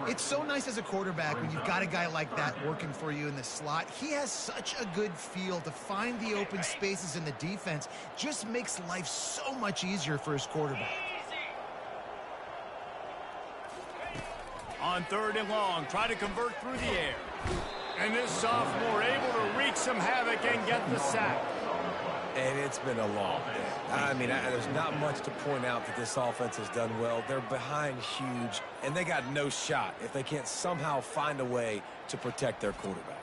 It's so nice as a quarterback when you've got a guy like that working for you in the slot. He has such a good feel to find the open spaces in the defense. Just makes life so much easier for his quarterback. On third and long, try to convert through the air. And this sophomore able to wreak some havoc and get the sack. And it's been a long day. I mean, there's not much to point out that this offense has done well. They're behind huge, and they got no shot if they can't somehow find a way to protect their quarterback.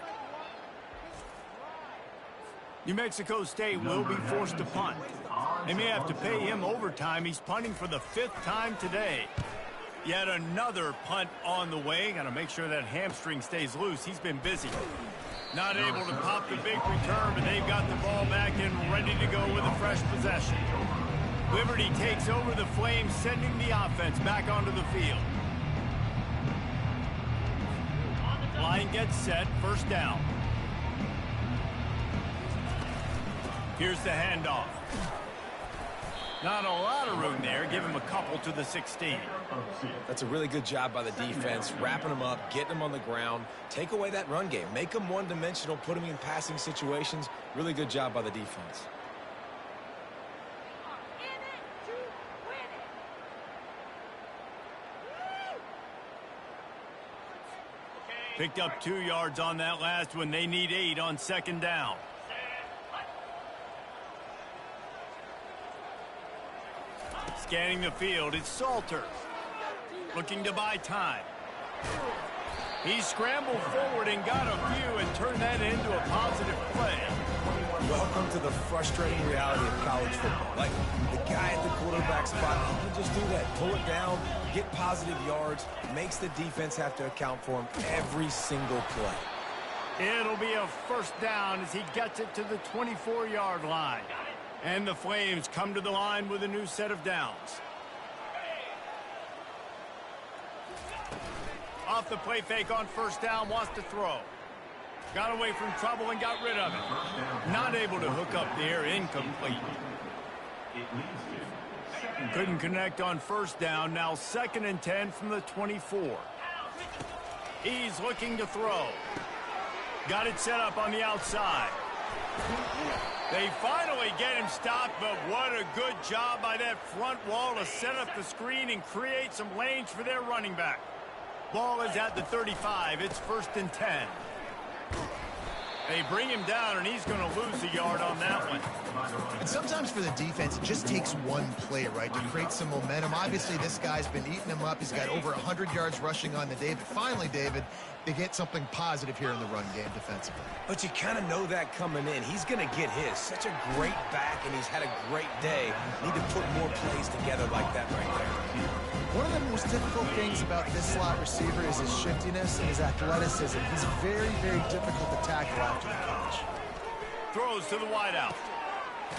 New Mexico State will be forced to punt. They may have to pay him overtime. He's punting for the 5th time today. Yet another punt on the way. Got to make sure that hamstring stays loose. He's been busy. Not able to pop the big return, but they've got the ball back and ready to go with a fresh possession. Liberty takes over the Flames, sending the offense back onto the field. Line gets set, first down. Here's the handoff. Not a lot of room there. Give him a couple to the 16. That's a really good job by the defense, wrapping them up, getting them on the ground. Take away that run game. Make them one-dimensional, put them in passing situations. Really good job by the defense. Picked up 2 yards on that last one. They need 8 on second down. Scanning the field, it's Salter. Looking to buy time. He scrambled forward and got a few and turned that into a positive play. Welcome to the frustrating reality of college football. Like, the guy at the quarterback spot, he can just do that. Pull it down, get positive yards, makes the defense have to account for him every single play. It'll be a first down as he gets it to the 24-yard line. And the Flames come to the line with a new set of downs. Off the play fake on first down, wants to throw. Got away from trouble and got rid of it. Not able to hook up there, incomplete. Couldn't connect on first down, now 2nd and 10 from the 24. He's looking to throw. Got it set up on the outside. They finally get him stopped, but what a good job by that front wall to set up the screen and create some lanes for their running back. Ball is at the 35. It's 1st and 10. They bring him down, and he's going to lose a yard on that one. And sometimes for the defense, it just takes one play, right, to create some momentum. Obviously, this guy's been eating him up. He's got over 100 yards rushing on the day. But finally, David, they get something positive here in the run game defensively. But you kind of know that coming in. He's going to get his. Such a great back, and he's had a great day. Need to put more plays together like that right there. One of the most difficult things about this slot receiver is his shiftiness and his athleticism. He's very, very difficult to tackle after the catch. Throws to the wideout.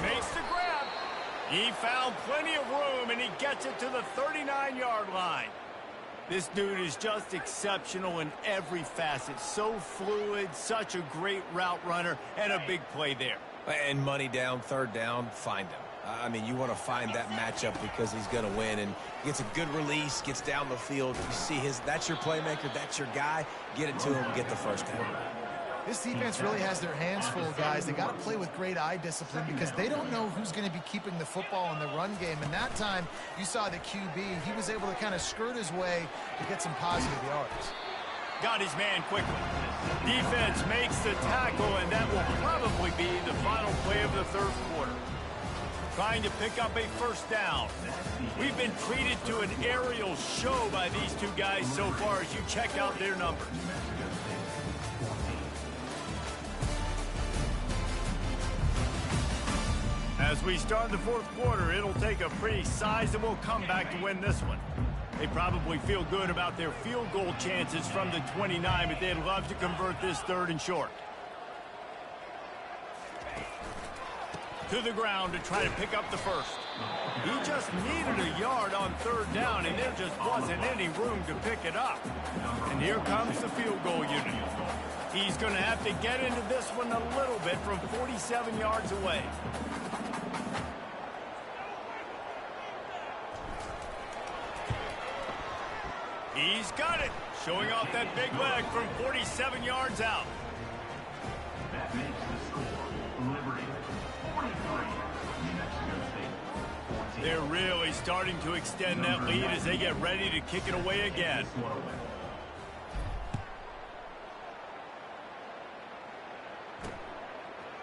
Makes the grab. He found plenty of room, and he gets it to the 39-yard line. This dude is just exceptional in every facet. So fluid, such a great route runner, and a big play there. And money down, third down, find him. I mean, you want to find that matchup because he's going to win, and gets a good release, gets down the field. You see that's your playmaker, that's your guy. Get it to him, get the first down. This defense really has their hands full, guys. They got to play with great eye discipline because they don't know who's going to be keeping the football in the run game. And that time, you saw the QB. He was able to kind of skirt his way to get some positive yards. Got his man quickly. Defense makes the tackle, and that will probably be the final play of the third quarter. Trying to pick up a first down. We've been treated to an aerial show by these two guys so far as you check out their numbers. As we start the fourth quarter, it'll take a pretty sizable comeback to win this one. They probably feel good about their field goal chances from the 29, but they'd love to convert this third and short. To the ground to try to pick up the first. He just needed a yard on third down, and there just wasn't any room to pick it up. And here comes the field goal unit. He's going to have to get into this one a little bit from 47 yards away. He's got it, showing off that big leg from 47 yards out. That makes the score Liberty 43, New Mexico State 14. They're really starting to extend that lead as they get ready to kick it away again.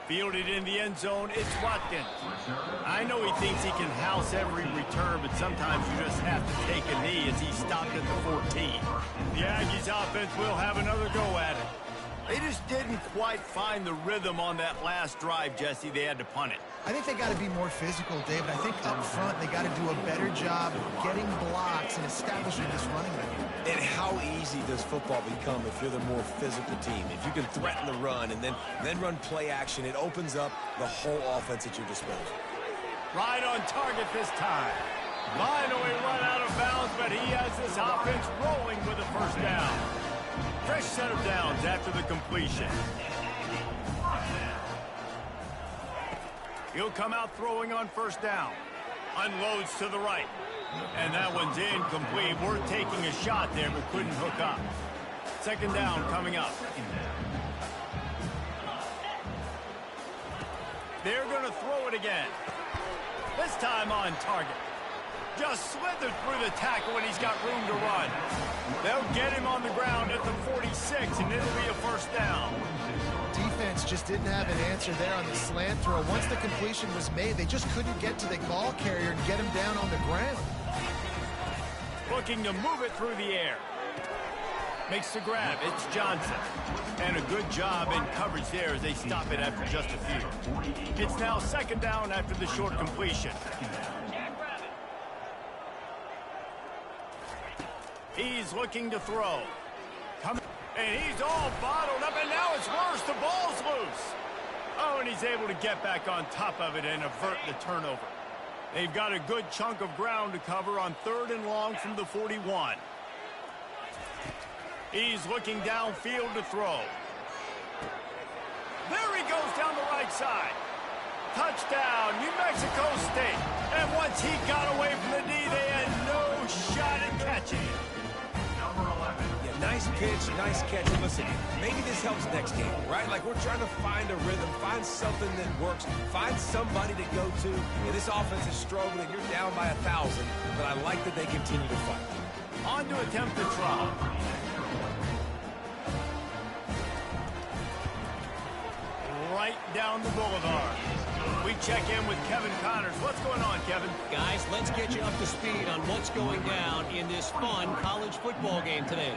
Fielded in the end zone, it's Watkins. I know he thinks he can house every return, but sometimes you just have to take a knee as he stopped at the 14. The Aggies offense will have another go at it. They just didn't quite find the rhythm on that last drive, Jesse. They had to punt it. I think they got to be more physical, David. I think up front they got to do a better job of getting blocks and establishing this running game. And how easy does football become if you're the more physical team? If you can threaten the run and then run play action, it opens up the whole offense at your disposal. Right on target this time. Finally run out of bounds, but he has this offense rolling with a first down. Fresh set of downs after the completion. He'll come out throwing on first down. Unloads to the right. And that one's incomplete. We're taking a shot there, but couldn't hook up. Second down coming up. They're going to throw it again. This time on target. Just slithered through the tackle, and he's got room to run. They'll get him on the ground at the 46, and it'll be a first down. Defense just didn't have an answer there on the slant throw. Once the completion was made, they just couldn't get to the ball carrier and get him down on the ground. Looking to move it through the air. Makes the grab. It's Johnson. And a good job in coverage there as they stop it after just a few. It's now second down after the short completion. He's looking to throw. And he's all bottled up, and now it's worse. The ball's loose. Oh, and he's able to get back on top of it and avert the turnover. They've got a good chunk of ground to cover on third and long from the 41. He's looking downfield to throw. There he goes down the right side. Touchdown, New Mexico State. And once he got away from the knee, they had no shot at catching it. Yeah, nice pitch, nice catch. And listen, maybe this helps next game, right? Like we're trying to find a rhythm, find something that works, find somebody to go to. And this offense is struggling. You're down by 1,000, but I like that they continue to fight. On to attempt the try. Right down the boulevard. We check in with Kevin Connors. What's going on, Kevin? Guys, let's get you up to speed on what's going down in this fun college football game today.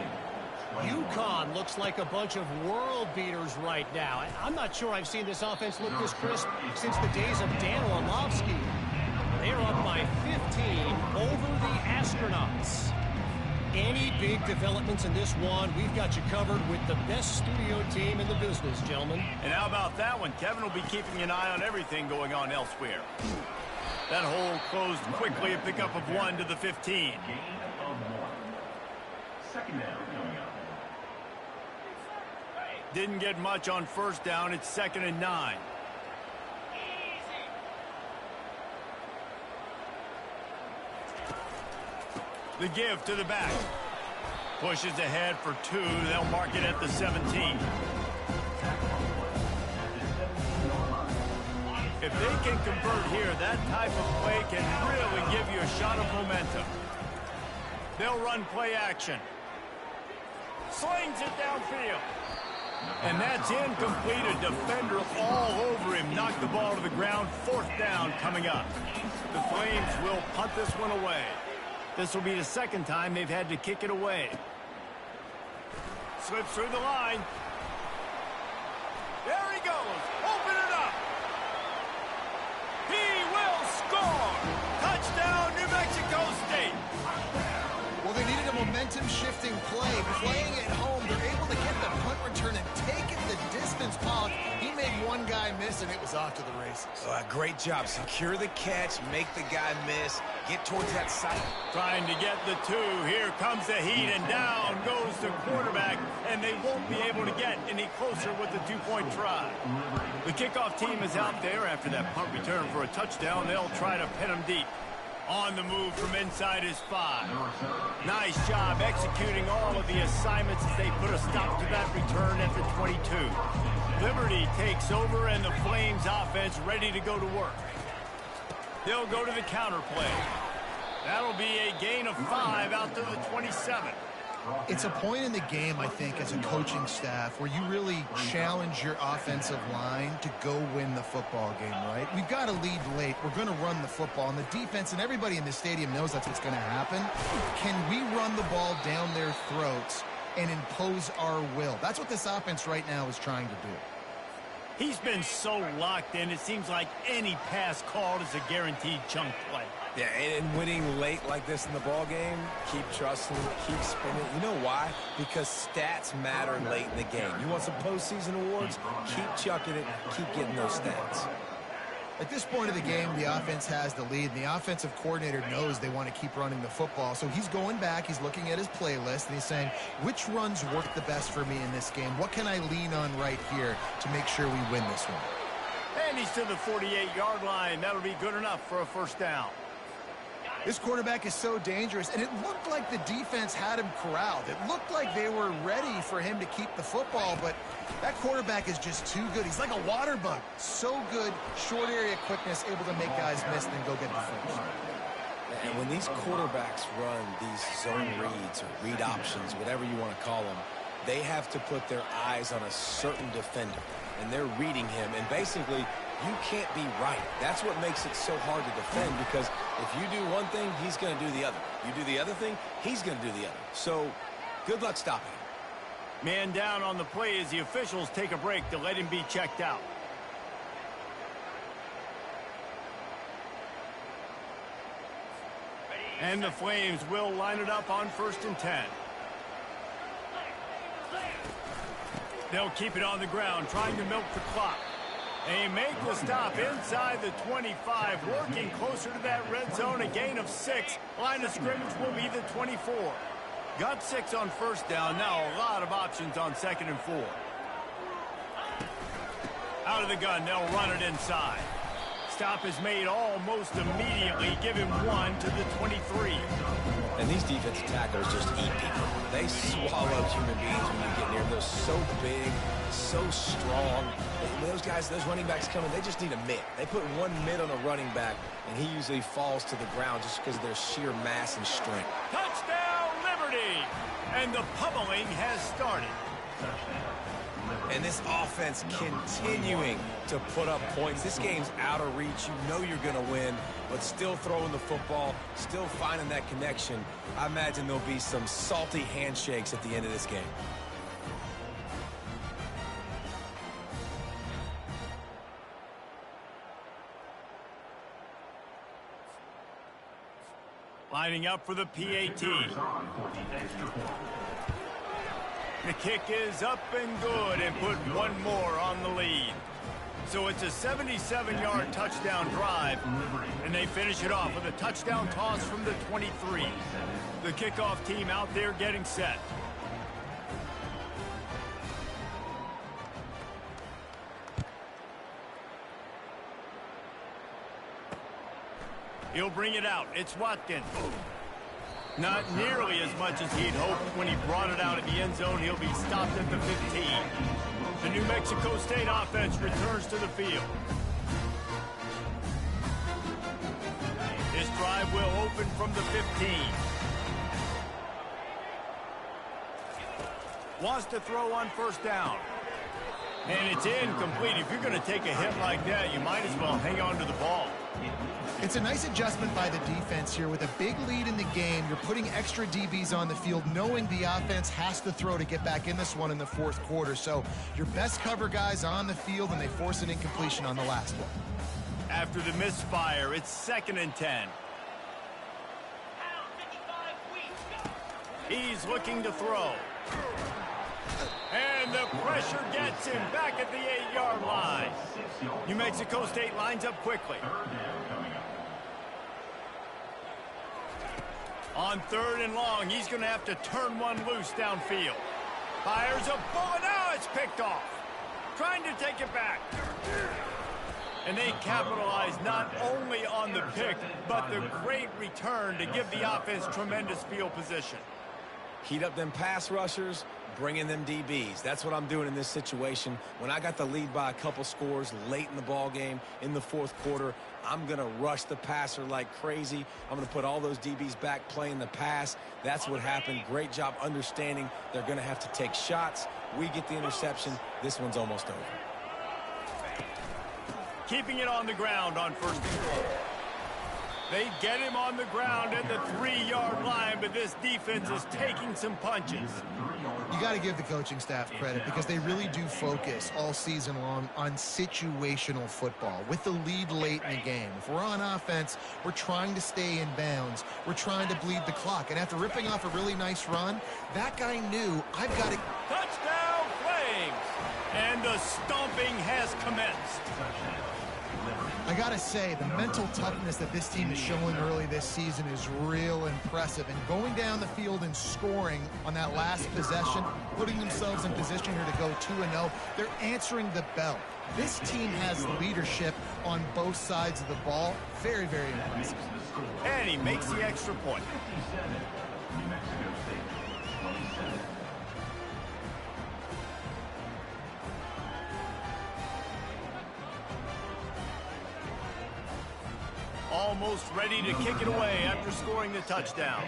UConn looks like a bunch of world beaters right now. I'm not sure I've seen this offense look this crisp since the days of Dan Orlovsky. They're up by 15 over the Astronauts. Any big developments in this one, we've got you covered with the best studio team in the business, gentlemen. And how about that one? Kevin will be keeping an eye on everything going on elsewhere. That hole closed quickly, a pickup of 1 to the 15. Gain of 1. Second down coming up. Didn't get much on first down. It's 2nd and 9. The give to the back. Pushes ahead for 2. They'll mark it at the 17. If they can convert here, that type of play can really give you a shot of momentum. They'll run play action. Slings it downfield. And that's incomplete. A defender all over him. Knocked the ball to the ground. 4th down coming up. The Flames will punt this one away. This will be the 2nd time they've had to kick it away. Slips through the line. There he goes. Open it up. He will score. Touchdown, New Mexico State. Well, they needed a momentum-shifting play. Playing at home, they're able to get the punt return and take it the distance. Pollock, he made one guy miss, and it was off to the races. Great job. Secure the catch, make the guy miss, get towards that side. Trying to get the 2. Here comes the heat, and down goes the quarterback, and they won't be able to get any closer with the 2-point try. The kickoff team is out there after that punt return for a touchdown. They'll try to pin him deep. On the move from inside his 5. Nice job executing all of the assignments as they put a stop to that return at the 22. Liberty takes over and the Flames offense ready to go to work. They'll go to the counter play. That'll be a gain of 5 out to the 27. It's a point in the game, I think, as a coaching staff where you really challenge your offensive line to go win the football game, right? We've got to lead late. We're going to run the football. And the defense and everybody in the stadium knows that's what's going to happen. Can we run the ball down their throats and impose our will? That's what this offense right now is trying to do. He's been so locked in, it seems like any pass called is a guaranteed chunk play. Yeah, and winning late like this in the ball game, keep trusting, keep spinning. You know why? Because stats matter late in the game. You want some postseason awards? Keep chucking it, keep getting those stats. At this point of the game, the offense has the lead, and the offensive coordinator knows they want to keep running the football. So he's going back, he's looking at his playlist, and he's saying, which runs work the best for me in this game? What can I lean on right here to make sure we win this one? And he's to the 48-yard line. That'll be good enough for a 1st down. This quarterback is so dangerous, and it looked like the defense had him corralled. It looked like they were ready for him to keep the football, but that quarterback is just too good. He's like a water bug. So good, short area quickness, able to make guys miss and then go get the first. And when these quarterbacks run these zone reads or read options, whatever you want to call them, they have to put their eyes on a certain defender, and they're reading him, and basically you can't be right. That's what makes it so hard to defend, because if you do one thing, he's going to do the other. You do the other thing, he's going to do the other. So good luck stopping him. Man down on the play as the officials take a break to let him be checked out. And the Flames will line it up on 1st and 10. They'll keep it on the ground, trying to milk the clock. They make the stop inside the 25, working closer to that red zone, a gain of 6. Line of scrimmage will be the 24. Got 6 on 1st down, now a lot of options on 2nd and 4. Out of the gun, they'll run it inside. Stop is made almost immediately. Give him 1 to the 23. And these defensive tacklers just eat people. They swallow human beings when you get near them. They're so big, so strong. Those guys, those running backs coming, they just need a mitt. They put one mitt on a running back, and he usually falls to the ground just because of their sheer mass and strength. Touchdown, Liberty! And the pummeling has started. And this offense continuing to put up points. This game's out of reach. You know you're going to win, but still throwing the football, still finding that connection. I imagine there'll be some salty handshakes at the end of this game. Lining up for the PAT. The kick is up and good and put one more on the lead. So it's a 77-yard touchdown drive, and they finish it off with a touchdown toss from the 23. The kickoff team out there getting set. He'll bring it out. It's Watkins. Not nearly as much as he'd hoped when he brought it out of the end zone. He'll be stopped at the 15. The New Mexico State offense returns to the field. This drive will open from the 15. Wants to throw on first down. And it's incomplete. If you're going to take a hit like that, you might as well hang on to the ball. It's a nice adjustment by the defense here. With a big lead in the game, you're putting extra DBs on the field, knowing the offense has to throw to get back in this one in the fourth quarter. So your best cover guys on the field, and they force an incompletion on the last one. After the misfire, it's 2nd and 10. He's looking to throw. And the pressure gets him back at the 8-yard line. New Mexico State lines up quickly. On 3rd and long, he's going to have to turn one loose downfield. Fires a bullet. Now it's picked off. Trying to take it back. And they capitalize not only on the pick, but the great return to give the offense tremendous field position. Heat up them pass rushers, bring in them DBs. That's what I'm doing in this situation. When I got the lead by a couple scores late in the ball game, in the fourth quarter, I'm going to rush the passer like crazy. I'm going to put all those DBs back playing the pass. That's what happened. Great job understanding they're going to have to take shots. We get the interception. This one's almost over. Keeping it on the ground on 1st and goal. They get him on the ground at the 3-yard line, but this defense is taking some punches. You got to give the coaching staff credit because they really do focus all season long on situational football. With the lead late in the game, if we're on offense, we're trying to stay in bounds. We're trying to bleed the clock. And after ripping off a really nice run, that guy knew, I've got to... Touchdown, Flames! And the stomping has commenced. I gotta say, the mental toughness that this team is showing early this season is real impressive. And going down the field and scoring on that last possession, putting themselves in position here to go 2-0, they're answering the bell. This team has leadership on both sides of the ball. Very, very impressive. And he makes the extra point. New Mexico State, 27. Almost ready to kick it away after scoring the touchdown.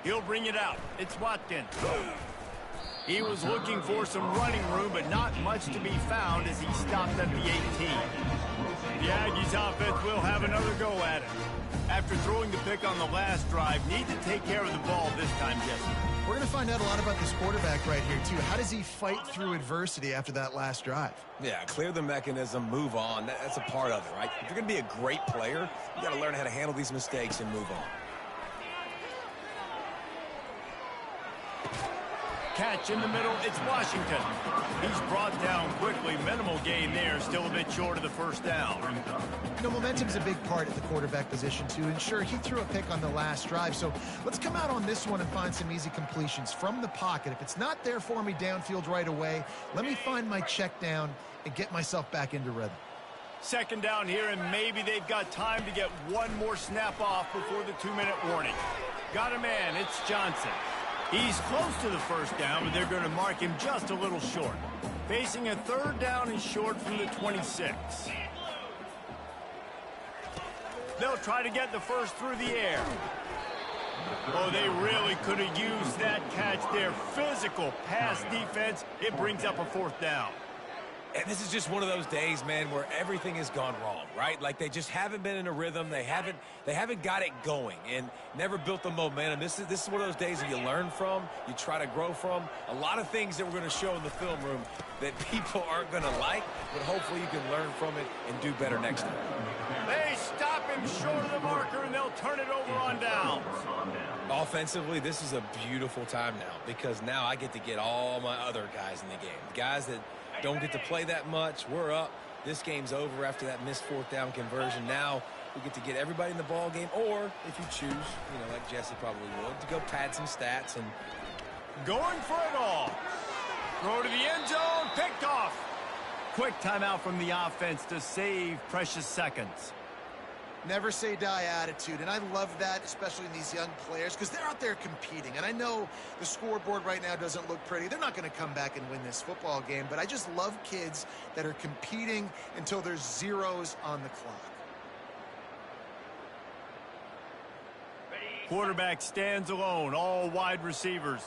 He'll bring it out. It's Watkins. He was looking for some running room, but not much to be found as he stopped at the 18. The Aggies offense will have another go at it. After throwing the pick on the last drive, need to take care of the ball this time, Jesse. We're going to find out a lot about this quarterback right here, too. How does he fight through adversity after that last drive? Yeah, clear the mechanism, move on. That's a part of it, right? If you're going to be a great player, you got to learn how to handle these mistakes and move on. Catch in the middle, it's Washington. He's brought down quickly. Minimal gain there, still a bit short of the first down. You know, momentum's a big part at the quarterback position, too. And sure, he threw a pick on the last drive. So let's come out on this one and find some easy completions from the pocket. If it's not there for me downfield right away, let me find my check down and get myself back into rhythm. 2nd down here, and maybe they've got time to get one more snap off before the 2-minute warning. Got a man, it's Johnson. He's close to the first down, but they're going to mark him just a little short. Facing a 3rd down and short from the 26. They'll try to get the first through the air. Oh, they really could have used that catch there. Physical pass defense. It brings up a 4th down. And this is just one of those days, man, where everything has gone wrong, right? Like they just haven't been in a rhythm. They haven't got it going and never built the momentum. This is one of those days that you learn from, you try to grow from. A lot of things that we're going to show in the film room that people aren't going to like, but hopefully you can learn from it and do better next time. They stop him short of the marker, and they'll turn it over on downs. Offensively, this is a beautiful time now because now I get to get all my other guys in the game. Guys that don't get to play that much. We're up. This game's over after that missed 4th down conversion. Now we get to get everybody in the ball game, or if you choose, like Jesse probably would, to go pad some stats and going for it all. Throw to the end zone, picked off. Quick timeout from the offense to save precious seconds. Never say die attitude, and I love that, especially in these young players, because they're out there competing. And I know the scoreboard right now doesn't look pretty. They're not going to come back and win this football game, but I just love kids that are competing until there's zeros on the clock. Quarterback stands alone, all wide receivers.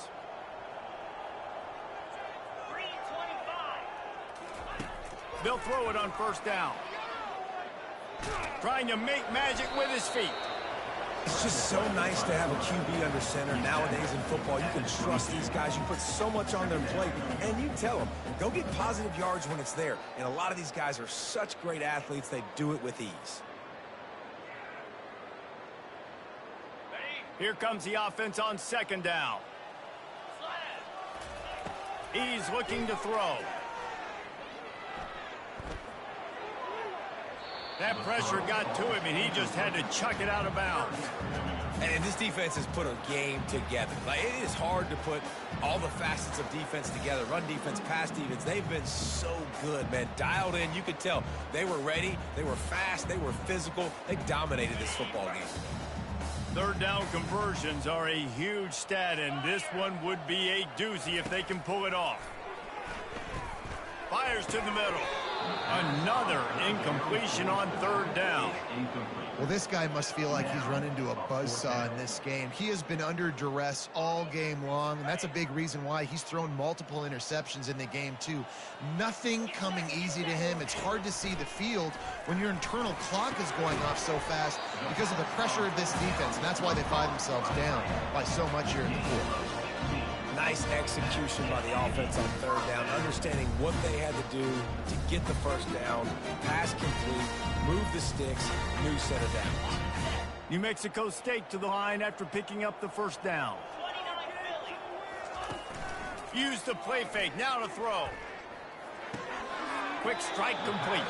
They'll throw it on 1st down. Trying to make magic with his feet. It's just so nice to have a QB under center. Nowadays in football, you can trust these guys. You put so much on their plate, and you tell them, go get positive yards when it's there. And a lot of these guys are such great athletes, they do it with ease. Here comes the offense on 2nd down. He's looking to throw. That pressure got to him, and he just had to chuck it out of bounds. And this defense has put a game together. Like, it is hard to put all the facets of defense together. Run defense, pass defense. They've been so good, man. Dialed in. You could tell they were ready. They were fast. They were physical. They dominated this football game. 3rd down conversions are a huge stat, and this one would be a doozy if they can pull it off. Fires to the middle. Another incompletion on 3rd down. Well, this guy must feel like he's run into a buzzsaw in this game. He has been under duress all game long, and that's a big reason why he's thrown multiple interceptions in the game, too. Nothing coming easy to him. It's hard to see the field when your internal clock is going off so fast because of the pressure of this defense, and that's why they find themselves down by so much here in the 4th. Nice execution by the offense on 3rd down, understanding what they had to do to get the 1st down, pass complete, move the sticks, new set of downs. New Mexico State to the line after picking up the 1st down. Use the play fake, now to throw. Quick strike complete.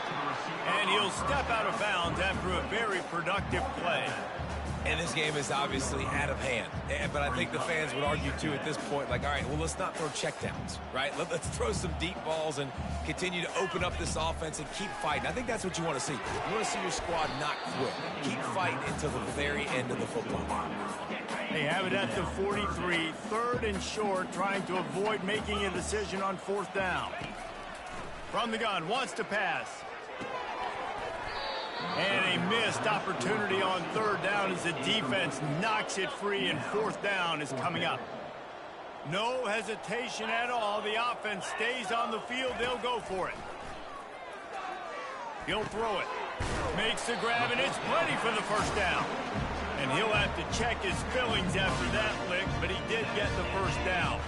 And he'll step out of bounds after a very productive play. And this game is obviously out of hand. But I think the fans would argue, too, at this point, like, all right, well, let's not throw checkdowns, right? Let's throw some deep balls and continue to open up this offense and keep fighting. I think that's what you want to see. You want to see your squad not quit. Keep fighting until the very end of the football game. They have it at the 43, 3rd and short, trying to avoid making a decision on 4th down. From the gun, wants to pass. And a missed opportunity on 3rd down as the defense knocks it free, and 4th down is coming up. No hesitation at all. The offense stays on the field. They'll go for it. He'll throw it. Makes the grab, and it's plenty for the 1st down. And he'll have to check his fillings after that lick, but he did get the 1st down.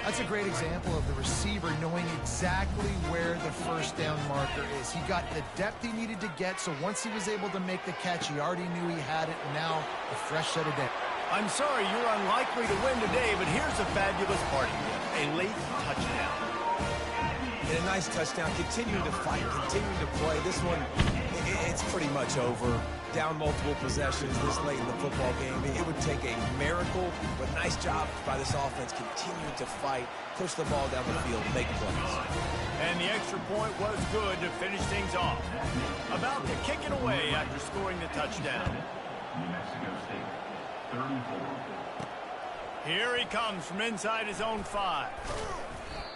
That's a great example of the receiver knowing exactly where the 1st down marker is. He got the depth he needed to get, so once he was able to make the catch, he already knew he had it, and now a fresh set of depth. I'm sorry you're unlikely to win today, but here's a fabulous party. A late touchdown. And a nice touchdown, continuing to fight, continuing to play. This one, it's pretty much over. Down multiple possessions this late in the football game. It would take a miracle, but nice job by this offense continuing to fight, push the ball down the field, make plays. And the extra point was good to finish things off. About to kick it away after scoring the touchdown. New Mexico State, 34. Here he comes from inside his own 5.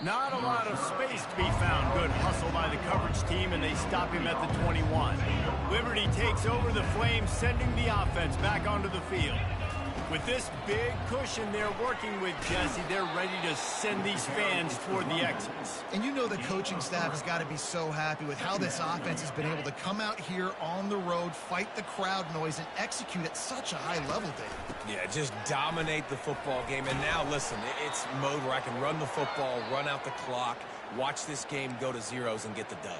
Not a lot of space to be found. Good hustle by the coverage team, and they stop him at the 21. Liberty takes over the Flames, sending the offense back onto the field. With this big cushion they're working with, Jesse, they're ready to send these fans toward the exits. And you know the coaching staff has got to be so happy with how this offense has been able to come out here on the road, fight the crowd noise, and execute at such a high level, Dave. Yeah, just dominate the football game. And now, listen, it's mode where I can run the football, run out the clock, watch this game go to zeros, and get the dub.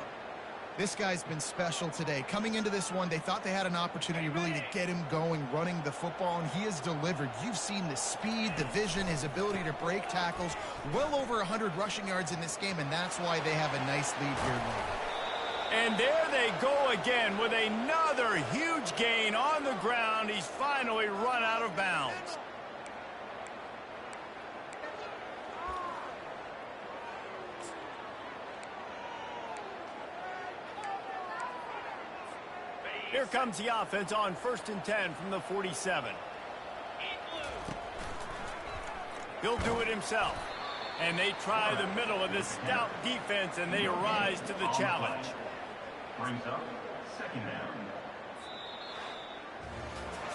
This guy's been special today. Coming into this one, they thought they had an opportunity really to get him going, running the football, and he has delivered. You've seen the speed, the vision, his ability to break tackles, well over 100 rushing yards in this game, and that's why they have a nice lead here late. And there they go again with another huge gain on the ground. He's finally run out of bounds. Here comes the offense on 1st and 10 from the 47. He'll do it himself. And they try the middle of this stout defense, and they rise to the challenge. Brings up 2nd down.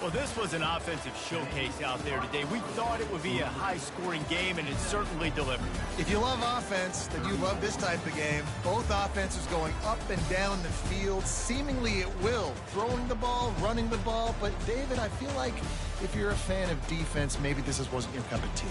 Well, this was an offensive showcase out there today. We thought it would be a high-scoring game, and it certainly delivered. If you love offense, then you love this type of game. Both offenses going up and down the field, seemingly at will. Throwing the ball, running the ball. But, David, I feel like if you're a fan of defense, maybe this wasn't your cup of tea.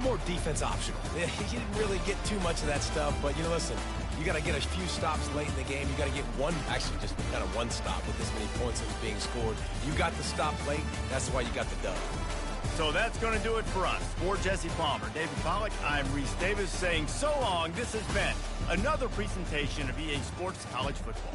More defense optional. You didn't really get too much of that stuff, but, listen, you got to get a few stops late in the game. You got to get actually just kind of one stop with this many points that was being scored. You got the stop late. That's why you got the dub. So that's going to do it for us. For Jesse Palmer, David Pollack, I'm Reese Davis saying so long. This has been another presentation of EA Sports College Football.